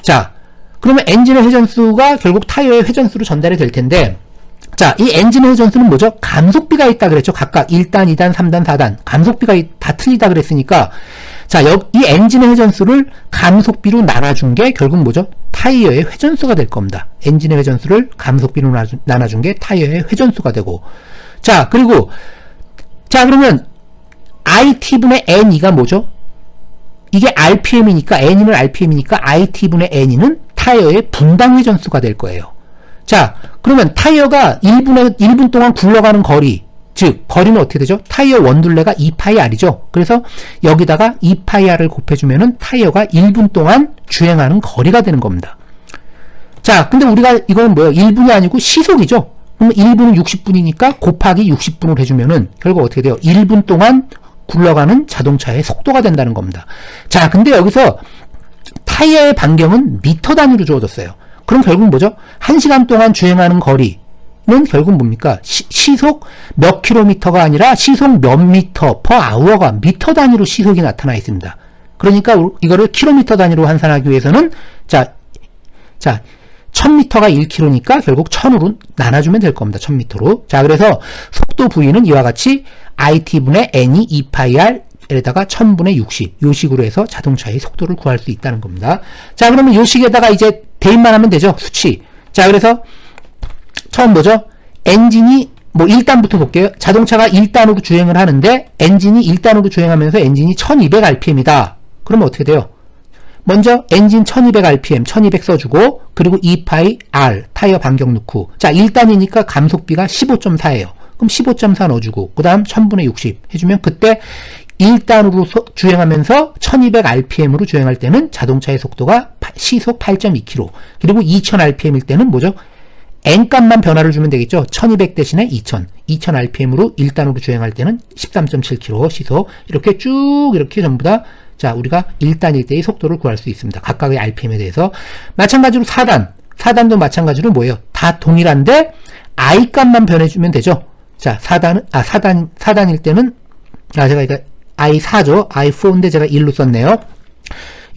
자, 그러면 엔진의 회전수가 결국 타이어의 회전수로 전달이 될 텐데, 자, 이 엔진의 회전수는 뭐죠? 감속비가 있다 그랬죠. 각각 1단, 2단, 3단, 4단. 감속비가 다 틀리다 그랬으니까, 자, 이 엔진의 회전수를 감속비로 나눠준 게 결국 뭐죠? 타이어의 회전수가 될 겁니다. 엔진의 회전수를 감속비로 나눠준 게 타이어의 회전수가 되고, 자, 그리고, 자, 그러면 IT분의 NE가 뭐죠? 이게 RPM이니까, N이면 RPM이니까 IT분의 NE는 타이어의 분당 회전수가 될 거예요. 자, 그러면 타이어가 1분 동안 굴러가는 거리, 즉 거리는 어떻게 되죠? 타이어 원둘레가 2πr이죠. 그래서 여기다가 2πr을 곱해주면은 타이어가 1분 동안 주행하는 거리가 되는 겁니다. 자, 근데 우리가 이거는 뭐예요? 1분이 아니고 시속이죠. 그럼 1분은 60분이니까 곱하기 60분을 해주면은 결국 어떻게 돼요? 1분 동안 굴러가는 자동차의 속도가 된다는 겁니다. 자, 근데 여기서 타이어의 반경은 미터 단위로 주어졌어요. 그럼 결국 뭐죠? 1시간 동안 주행하는 거리는 결국 뭡니까? 시속 몇 킬로미터가 아니라 시속 몇 미터 per hour가 미터 단위로 시속이 나타나 있습니다. 그러니까 이거를 킬로미터 단위로 환산하기 위해서는 자 1000m가 1km니까 결국 1000으로 나눠주면 될 겁니다. 1000m로. 자, 그래서 속도 V는 이와 같이 IT분의 N이 2πr 에다가 1000분의 60, 요 식으로 해서 자동차의 속도를 구할 수 있다는 겁니다. 자, 그러면 요 식에다가 이제 대입만 하면 되죠. 수치. 자, 그래서 처음 뭐죠? 엔진이 뭐 1단부터 볼게요. 자동차가 1단으로 주행을 하는데 엔진이 1단으로 주행하면서 엔진이 1200rpm이다. 그러면 어떻게 돼요? 먼저 엔진 1200rpm, 1200 써주고 그리고 2πr 타이어 반경 넣고, 자 1단이니까 감속비가 15.4예요. 그럼 15.4 넣어주고 그 다음 1000분의 60 해주면 그때 1단으로 주행하면서 1200rpm으로 주행할 때는 자동차의 속도가 시속 8.2km, 그리고 2000rpm일 때는 뭐죠? N값만 변화를 주면 되겠죠. 1200 대신에 2000rpm으로 1단으로 주행할 때는 13.7km 시속, 이렇게 쭉 이렇게 전부 다 자 우리가 1단일 때의 속도를 구할 수 있습니다. 각각의 rpm에 대해서. 마찬가지로 4단도 마찬가지로 뭐예요? 다 동일한데 I 값만 변해주면 되죠. 자 4단일 때는 제가 이거 I4죠. I4인데 제가 1로 썼네요.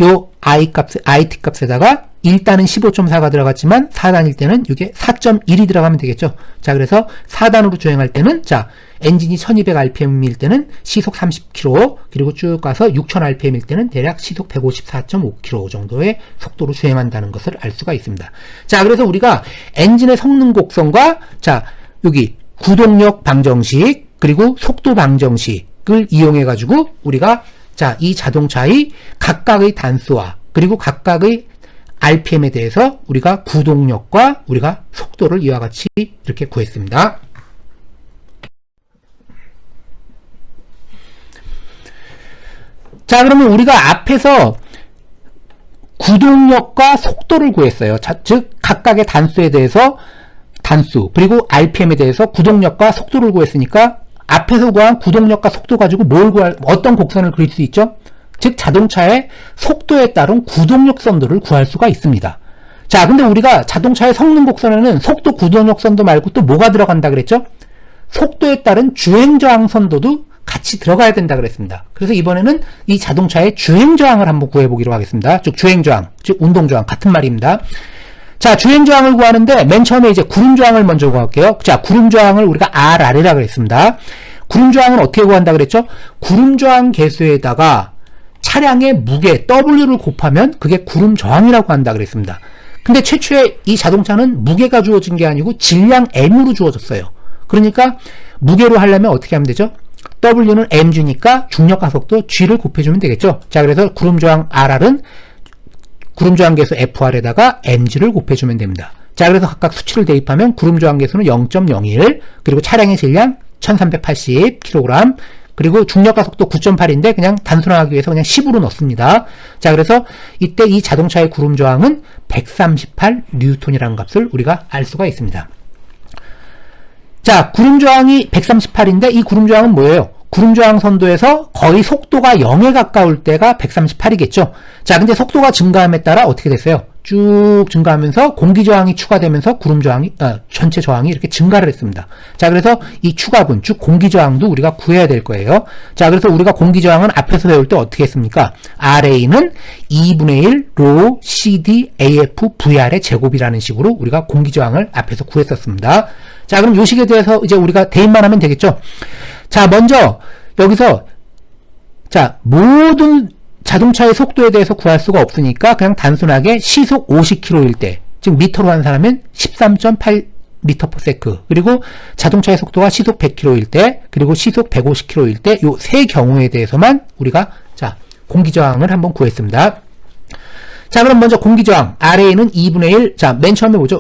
요 IT 값에다가 1단은 15.4가 들어갔지만 4단일 때는 이게 4.1이 들어가면 되겠죠. 자, 그래서 4단으로 주행할 때는 자, 엔진이 1200rpm일 때는 시속 30km, 그리고 쭉 가서 6000rpm일 때는 대략 시속 154.5km 정도의 속도로 주행한다는 것을 알 수가 있습니다. 자, 그래서 우리가 엔진의 성능 곡선과 자, 여기 구동력 방정식, 그리고 속도 방정식을 이용해 가지고 우리가 자, 이 자동차의 각각의 단수와 그리고 각각의 RPM에 대해서 우리가 구동력과 우리가 속도를 이와 같이 이렇게 구했습니다. 자, 그러면 우리가 앞에서 구동력과 속도를 구했어요. 자, 즉 각각의 단수에 대해서 단수 그리고 RPM에 대해서 구동력과 속도를 구했으니까 앞에서 구한 구동력과 속도 가지고 어떤 곡선을 그릴 수 있죠? 즉 자동차의 속도에 따른 구동력 선도를 구할 수가 있습니다. 자, 근데 우리가 자동차의 성능 곡선에는 속도 구동력 선도 말고 또 뭐가 들어간다 그랬죠? 속도에 따른 주행 저항 선도도 같이 들어가야 된다 그랬습니다. 그래서 이번에는 이 자동차의 주행 저항을 한번 구해보기로 하겠습니다. 즉 주행 저항, 즉 운동 저항 같은 말입니다. 자, 주행 저항을 구하는데 맨 처음에 이제 구름 저항을 먼저 구할게요. 자, 구름 저항을 우리가 RR이라고 그랬습니다. 구름 저항은 어떻게 구한다 그랬죠? 구름 저항 계수에다가 차량의 무게 W를 곱하면 그게 구름 저항이라고 한다 그랬습니다. 근데 최초에 이 자동차는 무게가 주어진 게 아니고 질량 M으로 주어졌어요. 그러니까 무게로 하려면 어떻게 하면 되죠? W는 mg니까 중력과 속도 g를 곱해주면 되겠죠. 자, 그래서 구름저항 RR은 구름저항계수 FR에다가 mg를 곱해주면 됩니다. 자, 그래서 각각 수치를 대입하면 구름저항계수는 0.01, 그리고 차량의 질량 1380kg, 그리고 중력과 속도 9.8인데 그냥 단순화하기 위해서 그냥 10으로 넣습니다. 자, 그래서 이때 이 자동차의 구름저항은 138N이라는 값을 우리가 알 수가 있습니다. 자, 구름저항이 138인데 이 구름저항은 뭐예요? 구름저항 선도에서 거의 속도가 0에 가까울 때가 138이겠죠. 자, 근데 속도가 증가함에 따라 어떻게 됐어요? 쭉 증가하면서 공기저항이 추가되면서 구름저항이 전체 저항이 이렇게 증가를 했습니다. 자, 그래서 이 추가분, 즉 공기저항도 우리가 구해야 될 거예요. 자, 그래서 우리가 공기저항은 앞에서 배울 때 어떻게 했습니까? RA는 2분의 1 ρ CD AF VR의 제곱이라는 식으로 우리가 공기저항을 앞에서 구했었습니다. 자, 그럼 요 식에 대해서 이제 우리가 대입만 하면 되겠죠. 자, 먼저 여기서 자, 모든 자동차의 속도에 대해서 구할 수가 없으니까 그냥 단순하게 시속 50km일 때, 즉 미터로 환산하면 13.8m/s, 그리고 자동차의 속도가 시속 100km일 때, 그리고 시속 150km일 때 요 세 경우에 대해서만 우리가 자, 공기저항을 한번 구했습니다. 자, 그럼 먼저 공기저항 RA는 2분의 1, 자, 맨 처음에 뭐죠?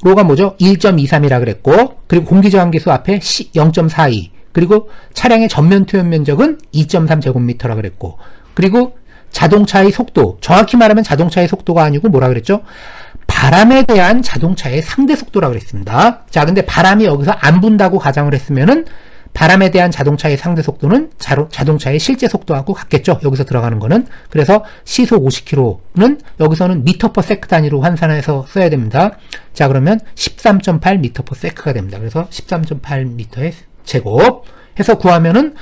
로가 뭐죠? 1.23이라 그랬고, 그리고 공기저항계수 앞에 0.42, 그리고 차량의 전면 투영 면적은 2.3제곱미터라 그랬고, 그리고 자동차의 속도, 정확히 말하면 자동차의 속도가 아니고 뭐라 그랬죠? 바람에 대한 자동차의 상대 속도라 그랬습니다. 자, 근데 바람이 여기서 안 분다고 가정을 했으면은 바람에 대한 자동차의 상대 속도는 자동차의 실제 속도하고 같겠죠. 여기서 들어가는 거는. 그래서 시속 50km는 여기서는 미터/세크 단위로 환산해서 써야 됩니다. 자, 그러면 13.8m/s가 됩니다. 그래서 13.8m의 제곱 해서 구하면은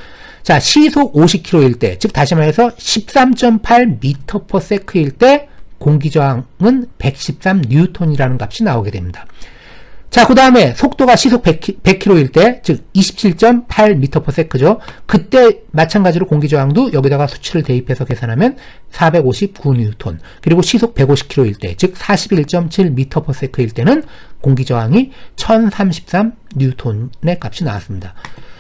자, 시속 50km일 때, 즉 다시 말해서 13.8m/s일 때 공기저항은 113N이라는 값이 나오게 됩니다. 자, 그 다음에 속도가 시속 100km일 때, 즉 27.8m/s죠. 그때 마찬가지로 공기저항도 여기다가 수치를 대입해서 계산하면 459N, 그리고 시속 150km일 때, 즉 41.7m/s일 때는 공기저항이 1033N의 값이 나왔습니다.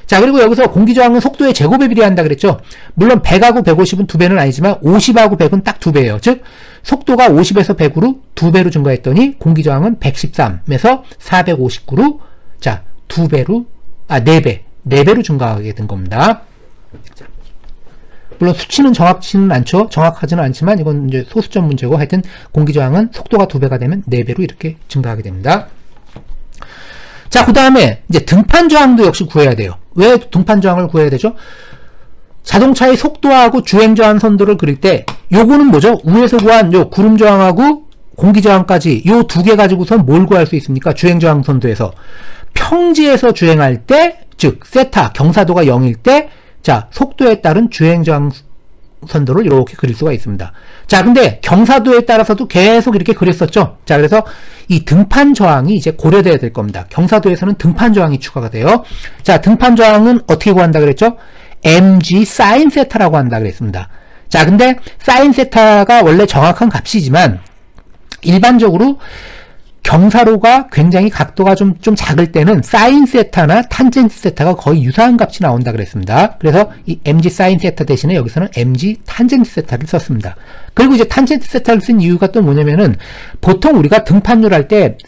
자, 그리고 여기서 공기저항은 속도의 제곱에 비례한다 그랬죠. 물론 100하고 150은 2배는 아니지만 50하고 100은 딱 2배예요. 즉 속도가 50에서 100으로 2배로 증가했더니 공기저항은 113에서 459로 자, 4배로 증가하게 된 겁니다. 자, 물론 수치는 정확하지는 않지만 이건 이제 소수점 문제고, 하여튼 공기저항은 속도가 2배가 되면 4배로 이렇게 증가하게 됩니다. 자, 그 다음에 이제 등판 저항도 역시 구해야 돼요. 왜 등판 저항을 구해야 되죠? 자동차의 속도하고 주행 저항 선도를 그릴 때 요거는 뭐죠? 위에서 구한 요 구름 저항하고 공기 저항까지 요 두 개 가지고서 뭘 구할 수 있습니까? 주행 저항 선도에서 평지에서 주행할 때, 즉 세타 경사도가 0일 때, 자, 속도에 따른 주행 저항 선도를 이렇게 그릴 수가 있습니다. 자, 근데 경사도에 따라서도 계속 이렇게 그렸었죠. 자, 그래서 이 등판 저항이 이제 고려돼야 될 겁니다. 경사도에서는 등판 저항이 추가가 돼요. 자, 등판 저항은 어떻게 구한다 그랬죠? mg sin 세타라고 한다 그랬습니다. 자, 근데 sin 세타가 원래 정확한 값이지만 일반적으로 경사로가 굉장히 각도가 좀 작을 때는 사인 세타나 탄젠트 세타가 거의 유사한 값이 나온다 그랬습니다. 그래서 이 mg 사인 세타 대신에 여기서는 mg 탄젠트 세타를 썼습니다. 그리고 이제 탄젠트 세타를 쓴 이유가 또 뭐냐면은 보통 우리가 등판율 할 때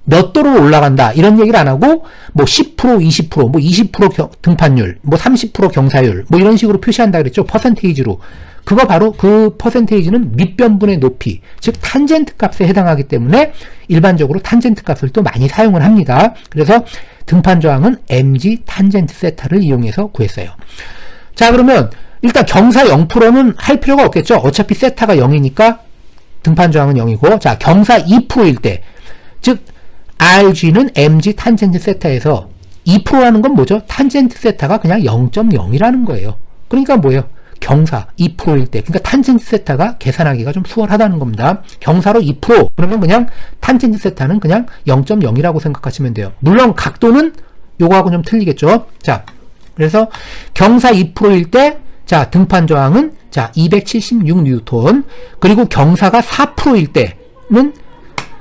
몇 도로 올라간다 이런 얘기를 안 하고 뭐 10%, 20%, 뭐 20% 등판율, 뭐 30% 경사율 뭐 이런 식으로 표시한다 그랬죠. 퍼센테이지로. 그거 바로 그 퍼센테이지는 밑변분의 높이, 즉 탄젠트 값에 해당하기 때문에 일반적으로 탄젠트 값을 또 많이 사용을 합니다. 그래서 등판 저항은 mg 탄젠트 세타를 이용해서 구했어요. 자, 그러면 일단 경사 0%는 할 필요가 없겠죠. 어차피 세타가 0이니까 등판 저항은 0이고, 자, 경사 2%일 때, 즉 RG는 mg 탄젠트 세타에서 2%라는 건 뭐죠? 탄젠트 세타가 그냥 0.0이라는 거예요. 그러니까 뭐예요? 경사 2%일 때, 그러니까 탄젠트 세타가 계산하기가 좀 수월하다는 겁니다. 경사로 2%, 그러면 그냥 탄젠트 세타는 그냥 0.0이라고 생각하시면 돼요. 물론 각도는 요거하고 좀 틀리겠죠. 자, 그래서 경사 2%일 때, 자, 등판 저항은 자 276뉴턴, 그리고 경사가 4%일 때는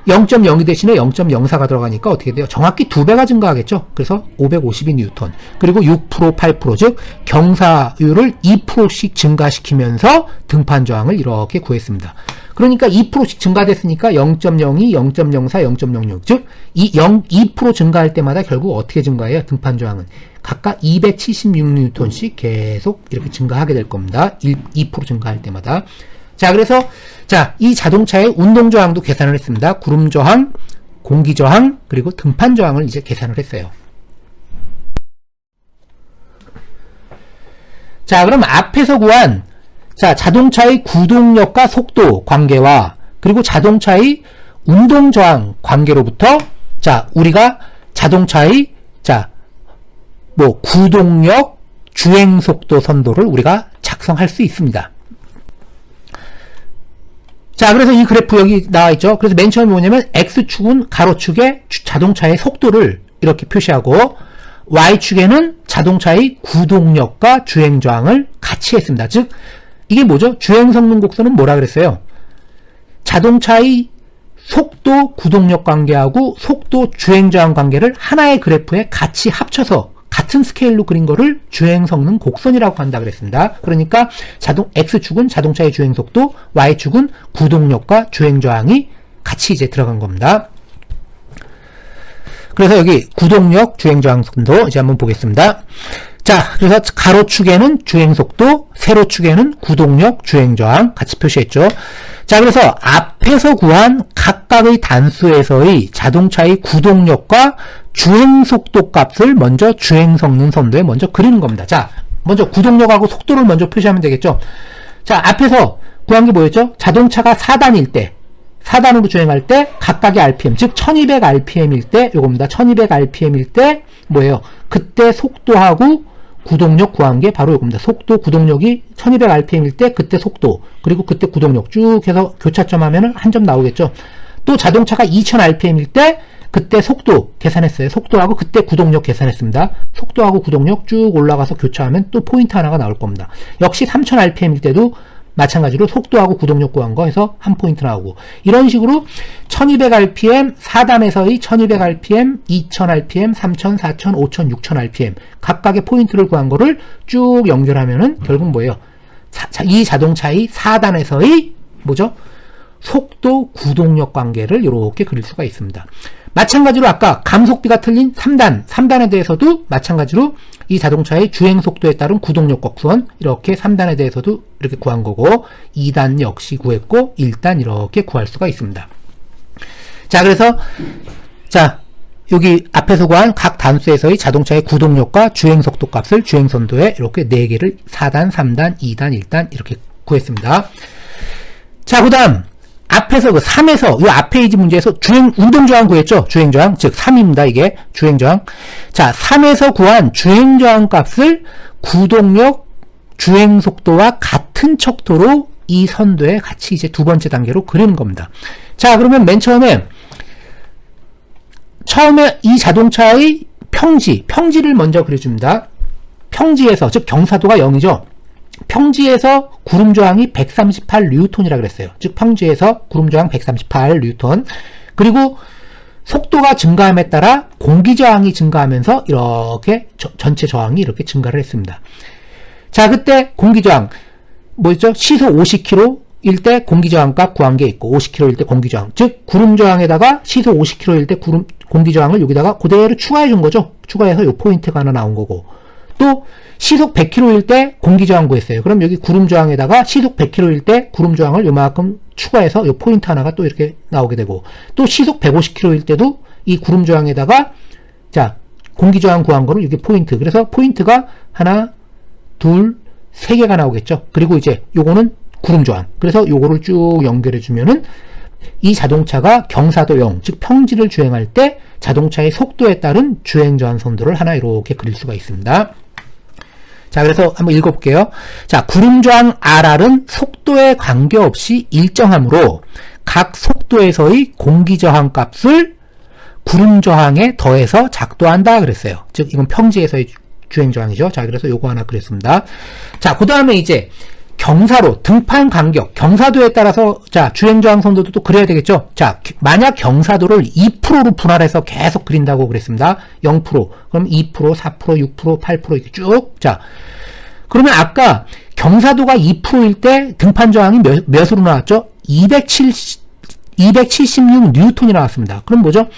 0.02 대신에 0.04가 들어가니까 어떻게 돼요? 정확히 2배가 증가하겠죠? 그래서 552뉴턴. 그리고 6%, 8%, 즉 경사율을 2%씩 증가시키면서 등판 저항을 이렇게 구했습니다. 그러니까 2%씩 증가됐으니까 0.02, 0.04, 0.06. 즉 2% 증가할 때마다 결국 어떻게 증가해요? 등판 저항은 각각 276뉴턴씩 계속 이렇게 증가하게 될 겁니다. 2% 증가할 때마다. 자, 그래서 자, 이 자동차의 운동 저항도 계산을 했습니다. 구름 저항, 공기 저항, 그리고 등판 저항을 이제 계산을 했어요. 자, 그럼 앞에서 구한 자, 자동차의 구동력과 속도 관계와 그리고 자동차의 운동 저항 관계로부터 자, 우리가 자동차의 자, 뭐 구동력, 주행 속도 선도를 우리가 작성할 수 있습니다. 자, 그래서 이 그래프 여기 나와 있죠. 그래서 맨 처음에 뭐냐면 X축은 가로축에 자동차의 속도를 이렇게 표시하고 Y축에는 자동차의 구동력과 주행 저항을 같이 했습니다. 즉 이게 뭐죠? 주행 성능 곡선은 뭐라 그랬어요? 자동차의 속도 구동력 관계하고 속도 주행 저항 관계를 하나의 그래프에 같이 합쳐서 같은 스케일로 그린 거를 주행 성능 곡선이라고 한다 그랬습니다. 그러니까 X축은 자동차의 주행 속도, Y축은 구동력과 주행 저항이 같이 이제 들어간 겁니다. 그래서 여기 구동력, 주행 저항 선도 이제 한번 보겠습니다. 자, 그래서 가로축에는 주행 속도, 세로축에는 구동력, 주행 저항 같이 표시했죠. 자, 그래서 앞에서 구한 각각의 단수에서의 자동차의 구동력과 주행 속도 값을 먼저 주행 성능 선도에 먼저 그리는 겁니다. 자, 먼저 구동력하고 속도를 먼저 표시하면 되겠죠. 자, 앞에서 구한 게 뭐였죠? 자동차가 4단일 때, 4단으로 주행할 때 각각의 RPM, 즉 1200rpm일 때 요겁니다. 1200rpm일 때 뭐예요? 그때 속도하고 구동력 구한 게 바로 요겁니다. 속도, 구동력이 1200rpm일 때 그때 속도, 그리고 그때 구동력 쭉 해서 교차점 하면은 한 점 나오겠죠. 또 자동차가 2000rpm일 때 그때 속도 계산했어요. 속도하고 그때 구동력 계산했습니다. 속도하고 구동력 쭉 올라가서 교차하면 또 포인트 하나가 나올 겁니다. 역시 3000rpm일 때도 마찬가지로 속도하고 구동력 구한 거 해서 한 포인트 나오고, 이런 식으로 1200rpm, 4단에서의 1200rpm, 2000rpm, 3000, 4000, 5000, 6000rpm 각각의 포인트를 구한 거를 쭉 연결하면은 결국 뭐예요? 이 자동차의 4단에서의 뭐죠? 속도, 구동력 관계를 이렇게 그릴 수가 있습니다. 마찬가지로 아까 감속비가 틀린 3단에 대해서도 마찬가지로 이 자동차의 주행 속도에 따른 구동력 곡선 이렇게 3단에 대해서도 이렇게 구한 거고, 2단 역시 구했고 1단 이렇게 구할 수가 있습니다. 자, 그래서 자, 여기 앞에서 구한 각 단수에서의 자동차의 구동력과 주행 속도 값을 주행 선도에 이렇게 4개를 4단, 3단, 2단, 1단 이렇게 구했습니다. 자, 그 다음 앞에서 그 3에서 이 앞에 이지 문제에서 운동 저항 구했죠. 주행 저항, 즉 3입니다. 이게 주행 저항. 자, 3에서 구한 주행 저항 값을 구동력, 주행 속도와 같은 척도로 이 선도에 같이 이제 두 번째 단계로 그리는 겁니다. 자, 그러면 맨 처음에 이 자동차의 평지를 먼저 그려줍니다. 평지에서, 즉 경사도가 0이죠. 평지에서 구름 저항이 138뉴턴이라 그랬어요. 즉 평지에서 구름 저항 138뉴턴. 그리고 속도가 증가함에 따라 공기 저항이 증가하면서 이렇게 전체 저항이 이렇게 증가를 했습니다. 자, 그때 공기 저항 뭐였죠? 시속 50km일 때 공기 저항값 구한 게 있고 50km일 때 공기 저항, 즉 구름 저항에다가 시속 50km일 때 공기 저항을 여기다가 그대로 추가해 준 거죠. 추가해서 요 포인트가 하나 나온 거고, 또 시속 100km일 때 공기 저항 구했어요. 그럼 여기 구름 저항에다가 시속 100km일 때 구름 저항을 요만큼 추가해서 요 포인트 하나가 또 이렇게 나오게 되고, 또 시속 150km일 때도 이 구름 저항에다가 자 공기 저항 구한 거를 이게 포인트, 그래서 포인트가 하나 둘 세 개가 나오겠죠. 그리고 이제 요거는 구름 저항, 그래서 요거를 쭉 연결해 주면은 이 자동차가 경사도형, 즉 평지를 주행할 때 자동차의 속도에 따른 주행 저항 선도를 하나 이렇게 그릴 수가 있습니다. 자, 그래서 한번 읽어볼게요. 자, 구름 저항 RR은 속도에 관계없이 일정하므로 각 속도에서의 공기 저항 값을 구름 저항에 더해서 작도한다 그랬어요. 즉 이건 평지에서의 주행 저항이죠. 자, 그래서 요거 하나 그랬습니다. 자, 그 다음에 이제 경사로, 등판 간격, 경사도에 따라서 자 주행 저항 선도도 또 그려야 되겠죠. 자, 만약 경사도를 2%로 분할해서 계속 그린다고 그랬습니다. 0%, 그럼 2%, 4%, 6%, 8% 이렇게 쭉. 자, 그러면 아까 경사도가 2%일 때 등판 저항이 몇으로 나왔죠? 276 뉴턴이 나왔습니다. 그럼 뭐죠?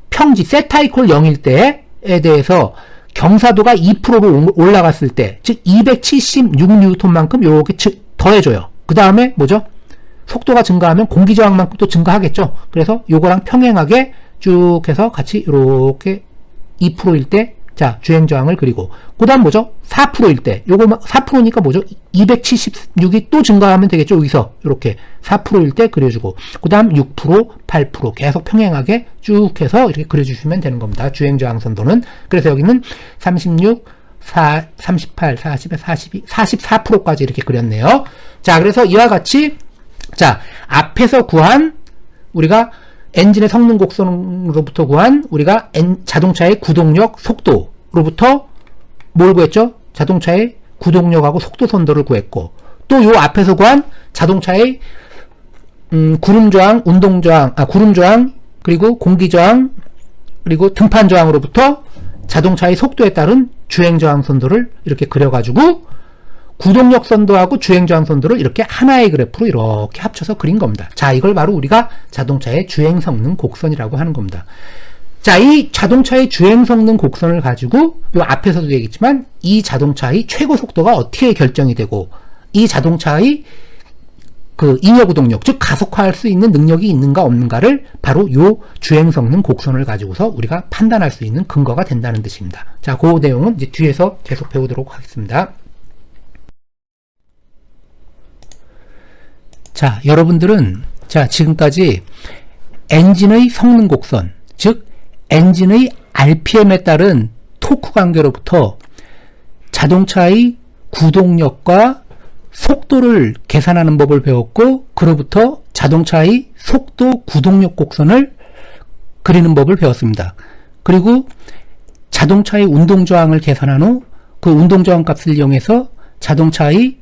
평지 세타 이퀄 0일 때에 대해서 경사도가 2%로 올라갔을 때, 즉 276뉴턴만큼 요렇게 더해줘요. 그 다음에 뭐죠? 속도가 증가하면 공기 저항만큼 또 증가하겠죠. 그래서 요거랑 평행하게 쭉 해서 같이 요렇게 2%일 때 자 주행 저항을 그리고, 그 다음 뭐죠? 4%일 때, 요거 4%니까 뭐죠? 276이 또 증가하면 되겠죠. 여기서 이렇게 4%일 때 그려주고, 그 다음 6%, 8% 계속 평행하게 쭉 해서 이렇게 그려주시면 되는 겁니다. 주행 저항 선도는. 그래서 여기는 36, 38, 40, 42, 44%까지 이렇게 그렸네요. 자, 그래서 이와 같이 자 앞에서 구한 우리가 엔진의 성능 곡선으로부터 구한 우리가 자동차의 구동력, 속도로부터 뭘 구했죠? 자동차의 구동력하고 속도 선도를 구했고, 또 요 앞에서 구한 자동차의 구름 저항, 운동 저항, 구름 저항, 그리고 공기 저항, 그리고 등판 저항으로부터 자동차의 속도에 따른 주행 저항 선도를 이렇게 그려가지고 구동력 선도하고 주행 저항 선도를 이렇게 하나의 그래프로 이렇게 합쳐서 그린 겁니다. 자, 이걸 바로 우리가 자동차의 주행 성능 곡선이라고 하는 겁니다. 자, 이 자동차의 주행 성능 곡선을 가지고 요 앞에서도 얘기했지만 이 자동차의 최고 속도가 어떻게 결정이 되고 이 자동차의 그 잉여 구동력, 즉 가속화할 수 있는 능력이 있는가 없는가를 바로 요 주행 성능 곡선을 가지고서 우리가 판단할 수 있는 근거가 된다는 뜻입니다. 자, 그 내용은 이제 뒤에서 계속 배우도록 하겠습니다. 자, 여러분들은 자 지금까지 엔진의 성능 곡선, 즉 엔진의 RPM에 따른 토크 관계로부터 자동차의 구동력과 속도를 계산하는 법을 배웠고, 그로부터 자동차의 속도 구동력 곡선을 그리는 법을 배웠습니다. 그리고 자동차의 운동 저항을 계산한 후 그 운동 저항 값을 이용해서 자동차의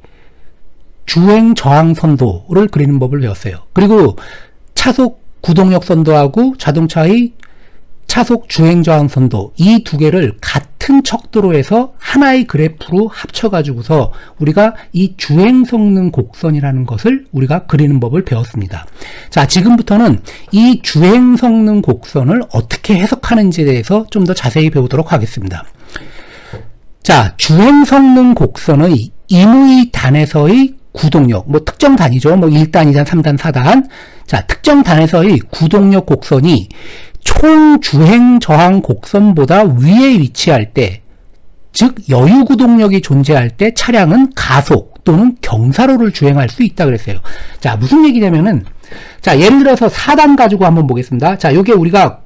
주행 저항 선도를 그리는 법을 배웠어요. 그리고 차속 구동력 선도하고 자동차의 차속 주행 저항 선도, 이 두 개를 같은 척도로 해서 하나의 그래프로 합쳐가지고서 우리가 이 주행 성능 곡선이라는 것을 우리가 그리는 법을 배웠습니다. 자, 지금부터는 이 주행 성능 곡선을 어떻게 해석하는지에 대해서 좀 더 자세히 배우도록 하겠습니다. 자, 주행 성능 곡선의 임의 단에서의 구동력, 뭐 특정 단위죠. 뭐 1단, 2단, 3단, 4단. 자, 특정 단에서의 구동력 곡선이 총 주행 저항 곡선보다 위에 위치할 때, 즉 여유 구동력이 존재할 때 차량은 가속 또는 경사로를 주행할 수 있다 그랬어요. 자, 무슨 얘기냐면은, 자, 예를 들어서 4단 가지고 한번 보겠습니다. 자, 요게 우리가,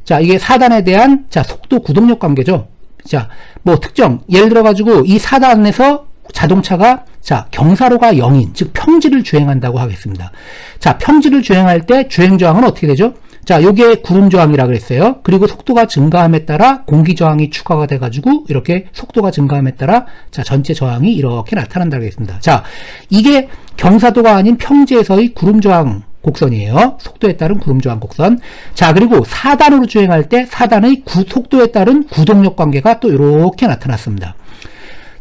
자, 이게 4단에 대한, 자, 속도 구동력 관계죠. 자, 뭐 특정, 예를 들어가지고 이 4단에서 자동차가 자 경사로가 0인, 즉 평지를 주행한다고 하겠습니다. 자, 평지를 주행할 때 주행 저항은 어떻게 되죠? 자, 요게 구름 저항이라 그랬어요. 그리고 속도가 증가함에 따라 공기 저항이 추가가 돼 가지고 이렇게 속도가 증가함에 따라 자 전체 저항이 이렇게 나타난다고 했습니다. 자, 이게 경사도가 아닌 평지에서의 구름 저항 곡선이에요. 속도에 따른 구름 저항 곡선. 자, 그리고 4단으로 주행할 때 4단의 속도에 따른 구동력 관계가 또 이렇게 나타났습니다.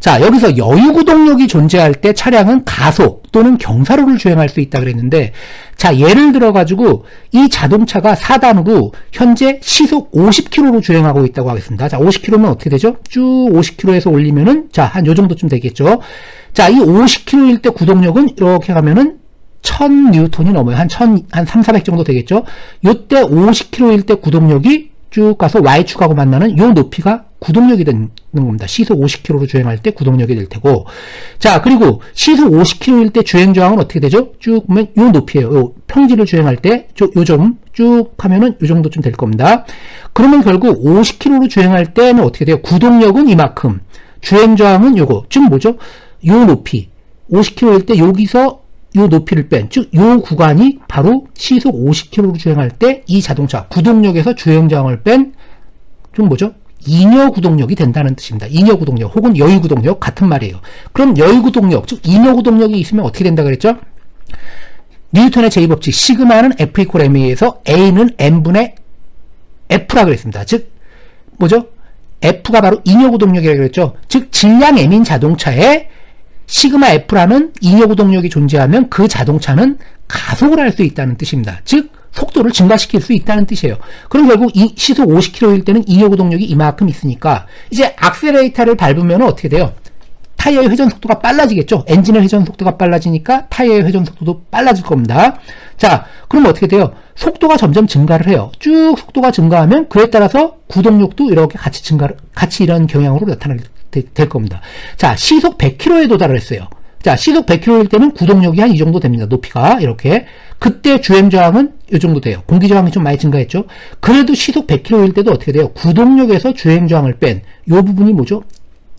자, 여기서 여유구동력이 존재할 때 차량은 가속 또는 경사로를 주행할 수 있다 그랬는데, 자, 예를 들어가지고 이 자동차가 4단으로 현재 시속 50km로 주행하고 있다고 하겠습니다. 자, 50km면 어떻게 되죠? 쭉 50km에서 올리면은, 자, 한 요 정도쯤 되겠죠? 자, 이 50km일 때 구동력은 이렇게 가면은 1000N이 넘어요. 한 3,400 정도 되겠죠? 요때 50km일 때 구동력이 쭉 가서 Y축하고 만나는 요 높이가 구동력이 되는 겁니다. 시속 50km로 주행할 때 구동력이 될 테고. 자, 그리고 시속 50km일 때 주행 저항은 어떻게 되죠? 쭉 보면 요 높이에요. 요 평지를 주행할 때 요점 쭉 하면은 요 정도쯤 될 겁니다. 그러면 결국 50km로 주행할 때는 어떻게 돼요? 구동력은 이만큼, 주행 저항은 요거, 즉 뭐죠? 요 높이. 50km일 때 여기서 요 높이를 뺀, 즉 요 구간이 바로 시속 50km로 주행할 때 이 자동차 구동력에서 주행 저항을 뺀 좀 뭐죠? 잉여 구동력이 된다는 뜻입니다. 잉여 구동력 혹은 여유 구동력 같은 말이에요. 그럼 여유 구동력, 즉 잉여 구동력이 있으면 어떻게 된다 그랬죠? 뉴턴의 제2법칙 시그마는 F 이퀄 M에서 A는 M분의 F라 그랬습니다. 즉 뭐죠? F가 바로 잉여 구동력이라고 그랬죠. 즉 질량 M인 자동차에 시그마 F라는 잉여 구동력이 존재하면 그 자동차는 가속을 할 수 있다는 뜻입니다. 즉 속도를 증가시킬 수 있다는 뜻이에요. 그럼 결국 이 시속 50km일 때는 잉여 구동력이 이만큼 있으니까 이제 악셀레이터를 밟으면 어떻게 돼요? 타이어의 회전 속도가 빨라지겠죠. 엔진의 회전 속도가 빨라지니까 타이어의 회전 속도도 빨라질 겁니다. 자, 그럼 어떻게 돼요? 속도가 점점 증가를 해요. 쭉 속도가 증가하면 그에 따라서 구동력도 이렇게 같이 이런 경향으로 나타나게 될 겁니다. 자, 시속 100km에 도달을 했어요. 자, 시속 100km일 때는 구동력이 한 이 정도 됩니다. 높이가 이렇게. 그때 주행 저항은 이 정도 돼요. 공기 저항이 좀 많이 증가했죠. 그래도 시속 100km일 때도 어떻게 돼요? 구동력에서 주행 저항을 뺀 이 부분이 뭐죠?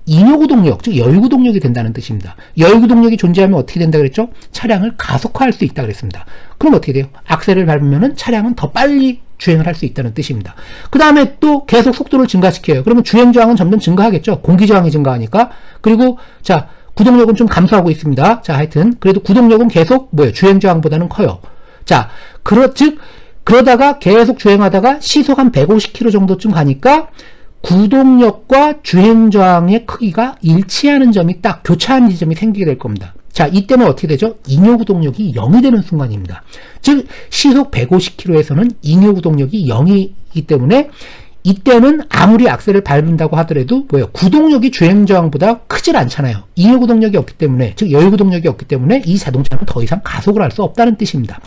잉여 구동력, 즉 여유 구동력이 된다는 뜻입니다. 여유 구동력이 존재하면 어떻게 된다 그랬죠? 차량을 가속화할 수 있다 그랬습니다. 그럼 어떻게 돼요? 악셀을 밟으면은 차량은 더 빨리 주행을 할 수 있다는 뜻입니다. 그 다음에 또 계속 속도를 증가시켜요. 그러면 주행 저항은 점점 증가하겠죠. 공기 저항이 증가하니까. 그리고 자, 구동력은 좀 감소하고 있습니다. 자, 하여튼 그래도 구동력은 계속 뭐예요? 주행 저항보다는 커요. 자, 그러다가 계속 주행하다가 시속 한 150km 정도쯤 가니까 구동력과 주행 저항의 크기가 일치하는 점이 딱 교차하는 지점이 생기게 될 겁니다. 자, 이때는 어떻게 되죠? 잉여 구동력이 0이 되는 순간입니다. 즉 시속 150km에서는 잉여 구동력이 0이기 때문에 이때는 아무리 악셀을 밟는다고 하더라도 뭐예요? 구동력이 주행 저항보다 크질 않잖아요. 잉여 구동력이 없기 때문에, 즉 여유 구동력이 없기 때문에 이 자동차는 더 이상 가속을 할 수 없다는 뜻입니다.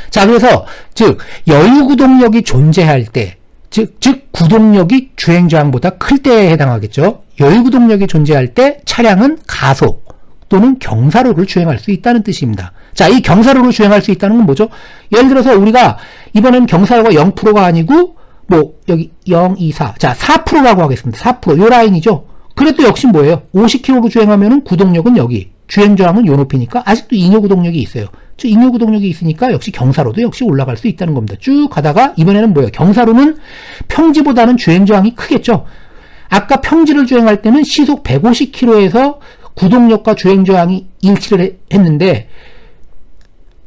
자, 그래서 즉 여유 구동력이 존재할 때, 즉 구동력이 주행 저항보다 클 때에 해당하겠죠. 여유 구동력이 존재할 때 차량은 가속 또는 경사로를 주행할 수 있다는 뜻입니다. 자, 이 경사로를 주행할 수 있다는 건 뭐죠? 예를 들어서 우리가 이번엔 경사로가 0%가 아니고 뭐 여기 0, 2, 4. 자, 4%라고 하겠습니다. 4%. 요 라인이죠. 그래도 역시 뭐예요? 50km로 주행하면은 구동력은 여기, 주행 저항은 요 높이니까 아직도 잉여 구동력이 있어요. 즉 잉여 구동력이 있으니까 역시 경사로도 역시 올라갈 수 있다는 겁니다. 쭉 가다가 이번에는 뭐예요? 경사로는 평지보다는 주행 저항이 크겠죠. 아까 평지를 주행할 때는 시속 150km에서 구동력과 주행 저항이 일치를 했는데,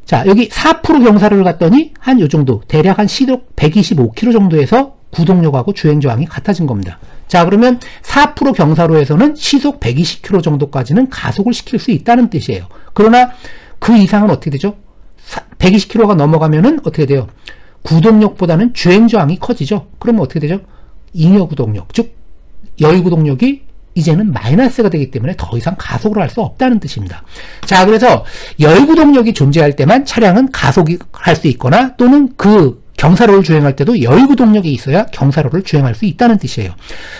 자, 여기 4% 경사로를 갔더니 한 요 정도, 대략 한 시속 125km 정도에서 구동력하고 주행 저항이 같아진 겁니다. 자, 그러면 4% 경사로에서는 시속 120km 정도까지는 가속을 시킬 수 있다는 뜻이에요. 그러나 그 이상은 어떻게 되죠? 120km가 넘어가면은 어떻게 돼요? 구동력보다는 주행 저항이 커지죠. 그러면 어떻게 되죠? 잉여 구동력, 즉 여유 구동력이 이제는 마이너스가 되기 때문에 더 이상 가속을 할 수 없다는 뜻입니다. 자, 그래서 여유 구동력이 존재할 때만 차량은 가속을 할 수 있거나 또는 그 경사로를 주행할 때도 여유 구동력이 있어야 경사로를 주행할 수 있다는 뜻이에요.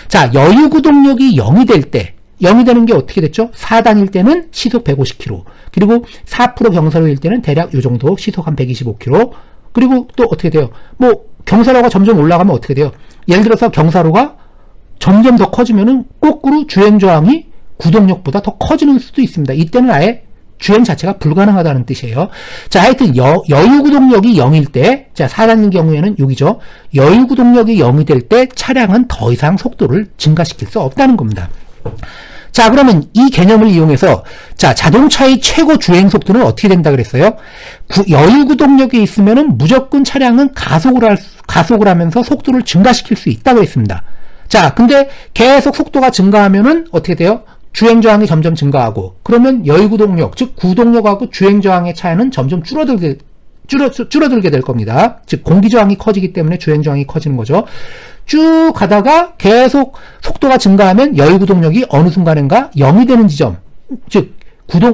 자, 여유 구동력이 0이 될 때, 0이 되는 게 어떻게 됐죠? 4단일 때는 시속 150km, 그리고 4% 경사로일 때는 대략 요 정도 시속 한 125km, 그리고 또 어떻게 돼요? 뭐 경사로가 점점 올라가면 어떻게 돼요? 예를 들어서 경사로가 점점 더 커지면은 거꾸로 주행 저항이 구동력보다 더 커지는 수도 있습니다. 이때는 아예 주행 자체가 불가능하다는 뜻이에요. 자, 하여튼 여유 구동력이 0일 때, 자, 4단일 경우에는 여기죠. 여유 구동력이 0이 될 때 차량은 더 이상 속도를 증가시킬 수 없다는 겁니다. 자, 그러면 이 개념을 이용해서 자, 자동차의 최고 주행 속도는 어떻게 된다 그랬어요? 여유 구동력이 있으면은 무조건 차량은 가속을 하면서 속도를 증가시킬 수 있다 그랬습니다. 자, 근데 계속 속도가 증가하면은 어떻게 돼요? 주행 저항이 점점 증가하고, 그러면 여유 구동력, 즉 구동력하고 주행 저항의 차이는 점점 줄어들게 될 겁니다. 즉 공기 저항이 커지기 때문에 주행 저항이 커지는 거죠. 쭉 가다가 계속 속도가 증가하면 여유 구동력이 어느 순간인가 0이 되는 지점, 즉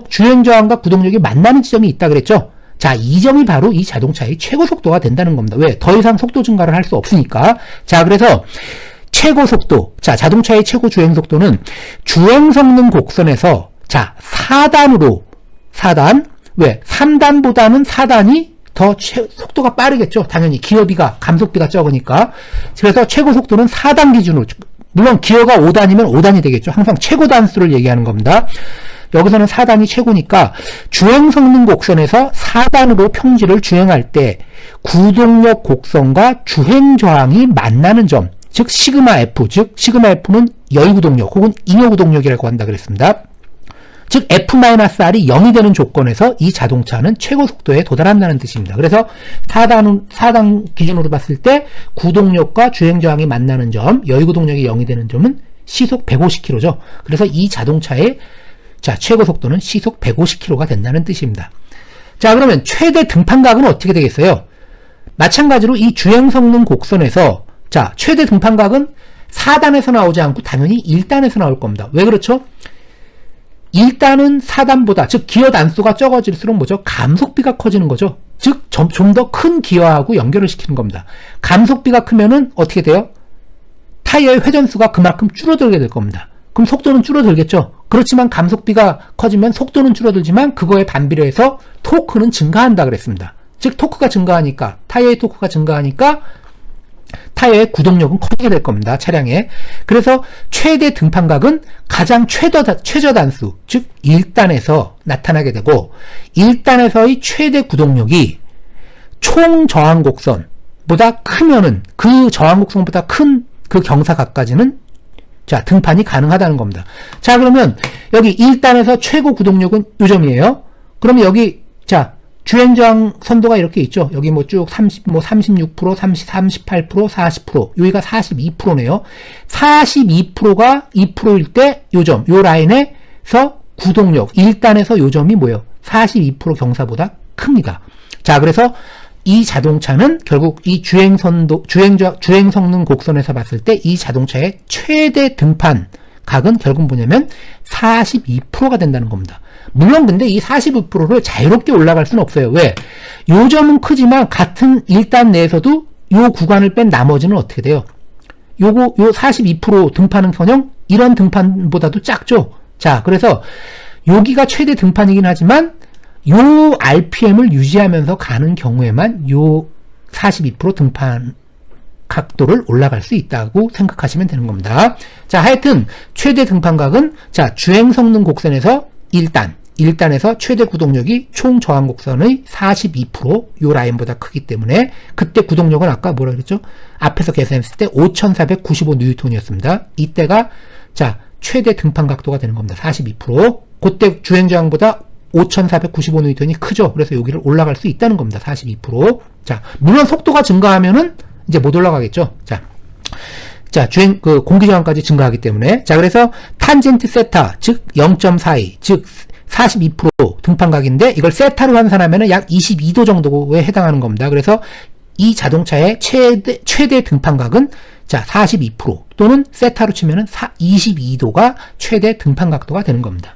주행 저항과 구동력이 만나는 지점이 있다 그랬죠. 자, 이 점이 바로 이 자동차의 최고 속도가 된다는 겁니다. 왜? 더 이상 속도 증가를 할 수 없으니까. 자, 그래서 최고 속도, 자, 자동차의 최고 주행 속도는 주행 성능 곡선에서, 자, 4단, 왜? 3단보다는 4단이 더 속도가 빠르겠죠. 당연히 기어비가, 감속비가 적으니까. 그래서 최고 속도는 4단 기준으로, 물론 기어가 5단이면 5단이 되겠죠. 항상 최고 단수를 얘기하는 겁니다. 여기서는 4단이 최고니까 주행 성능 곡선에서 4단으로 평지를 주행할 때 구동력 곡선과 주행 저항이 만나는 점, 즉 시그마 F, 즉 시그마 F는 여유 구동력 혹은 잉여 구동력이라고 한다 그랬습니다. 즉 F-R이 0이 되는 조건에서 이 자동차는 최고 속도에 도달한다는 뜻입니다. 그래서 4단 기준으로 봤을 때 구동력과 주행 저항이 만나는 점, 여유 구동력이 0이 되는 점은 시속 150km죠. 그래서 이 자동차의 자, 최고 속도는 시속 150km가 된다는 뜻입니다. 자, 그러면 최대 등판각은 어떻게 되겠어요? 마찬가지로 이 주행 성능 곡선에서 자, 최대 등판각은 4단에서 나오지 않고 당연히 1단에서 나올 겁니다. 왜 그렇죠? 1단은 4단보다, 즉 기어 단수가 적어질수록 뭐죠? 감속비가 커지는 거죠. 즉 좀 더 큰 기어하고 연결을 시키는 겁니다. 감속비가 크면은 어떻게 돼요? 타이어의 회전수가 그만큼 줄어들게 될 겁니다. 그럼 속도는 줄어들겠죠. 그렇지만 감속비가 커지면 속도는 줄어들지만 그거에 반비례해서 토크는 증가한다 그랬습니다. 즉 토크가 증가하니까, 타이어의 토크가 증가하니까 타이어의 구동력은 커지게 될 겁니다. 차량에. 그래서 최대 등판각은 가장 최저 단수, 즉 1단에서 나타나게 되고 1단에서의 최대 구동력이 총 저항 곡선보다 크면은 그 저항 곡선보다 큰 그 경사각까지는 자, 등판이 가능하다는 겁니다. 자, 그러면 여기 1단에서 최고 구동력은 요 점이에요. 그러면 여기 자, 주행 저항 선도가 이렇게 있죠. 여기 뭐 쭉 36%, 38%, 40%, 여기가 42%네요. 42%가 2%일 때 요 점, 요 라인에서 구동력 1단에서 요 점이 뭐예요? 42% 경사보다 큽니다. 자, 그래서 이 자동차는 결국 이 주행 성능 곡선에서 봤을 때 이 자동차의 최대 등판 각은 결국 뭐냐면 42%가 된다는 겁니다. 물론 근데 이 42%를 자유롭게 올라갈 수는 없어요. 왜? 요 점은 크지만 같은 1단 내에서도 요 구간을 뺀 나머지는 어떻게 돼요? 요 42% 등판은커녕 이런 등판보다도 작죠. 자, 그래서 여기가 최대 등판이긴 하지만 요 RPM을 유지하면서 가는 경우에만 요 42% 등판 각도를 올라갈 수 있다고 생각하시면 되는 겁니다. 자, 하여튼 최대 등판각은 자, 주행 성능 곡선에서 1단에서 최대 구동력이 총 저항 곡선의 42% 요 라인보다 크기 때문에 그때 구동력은 아까 뭐라 그랬죠? 앞에서 계산했을 때 5495N이었습니다. 이때가 자, 최대 등판 각도가 되는 겁니다. 42%. 그때 주행 저항보다 5495N이 크죠. 그래서 여기를 올라갈 수 있다는 겁니다. 42%. 자, 물론 속도가 증가하면은 이제 못 올라가겠죠. 자, 주행, 공기 저항까지 증가하기 때문에. 자, 그래서 탄젠트 세타, 즉 0.42, 즉 42% 등판각인데 이걸 세타로 환산하면은 약 22도 정도에 해당하는 겁니다. 그래서 이 자동차의 최대 등판각은 자, 42% 또는 세타로 치면은 22도가 최대 등판 각도가 되는 겁니다.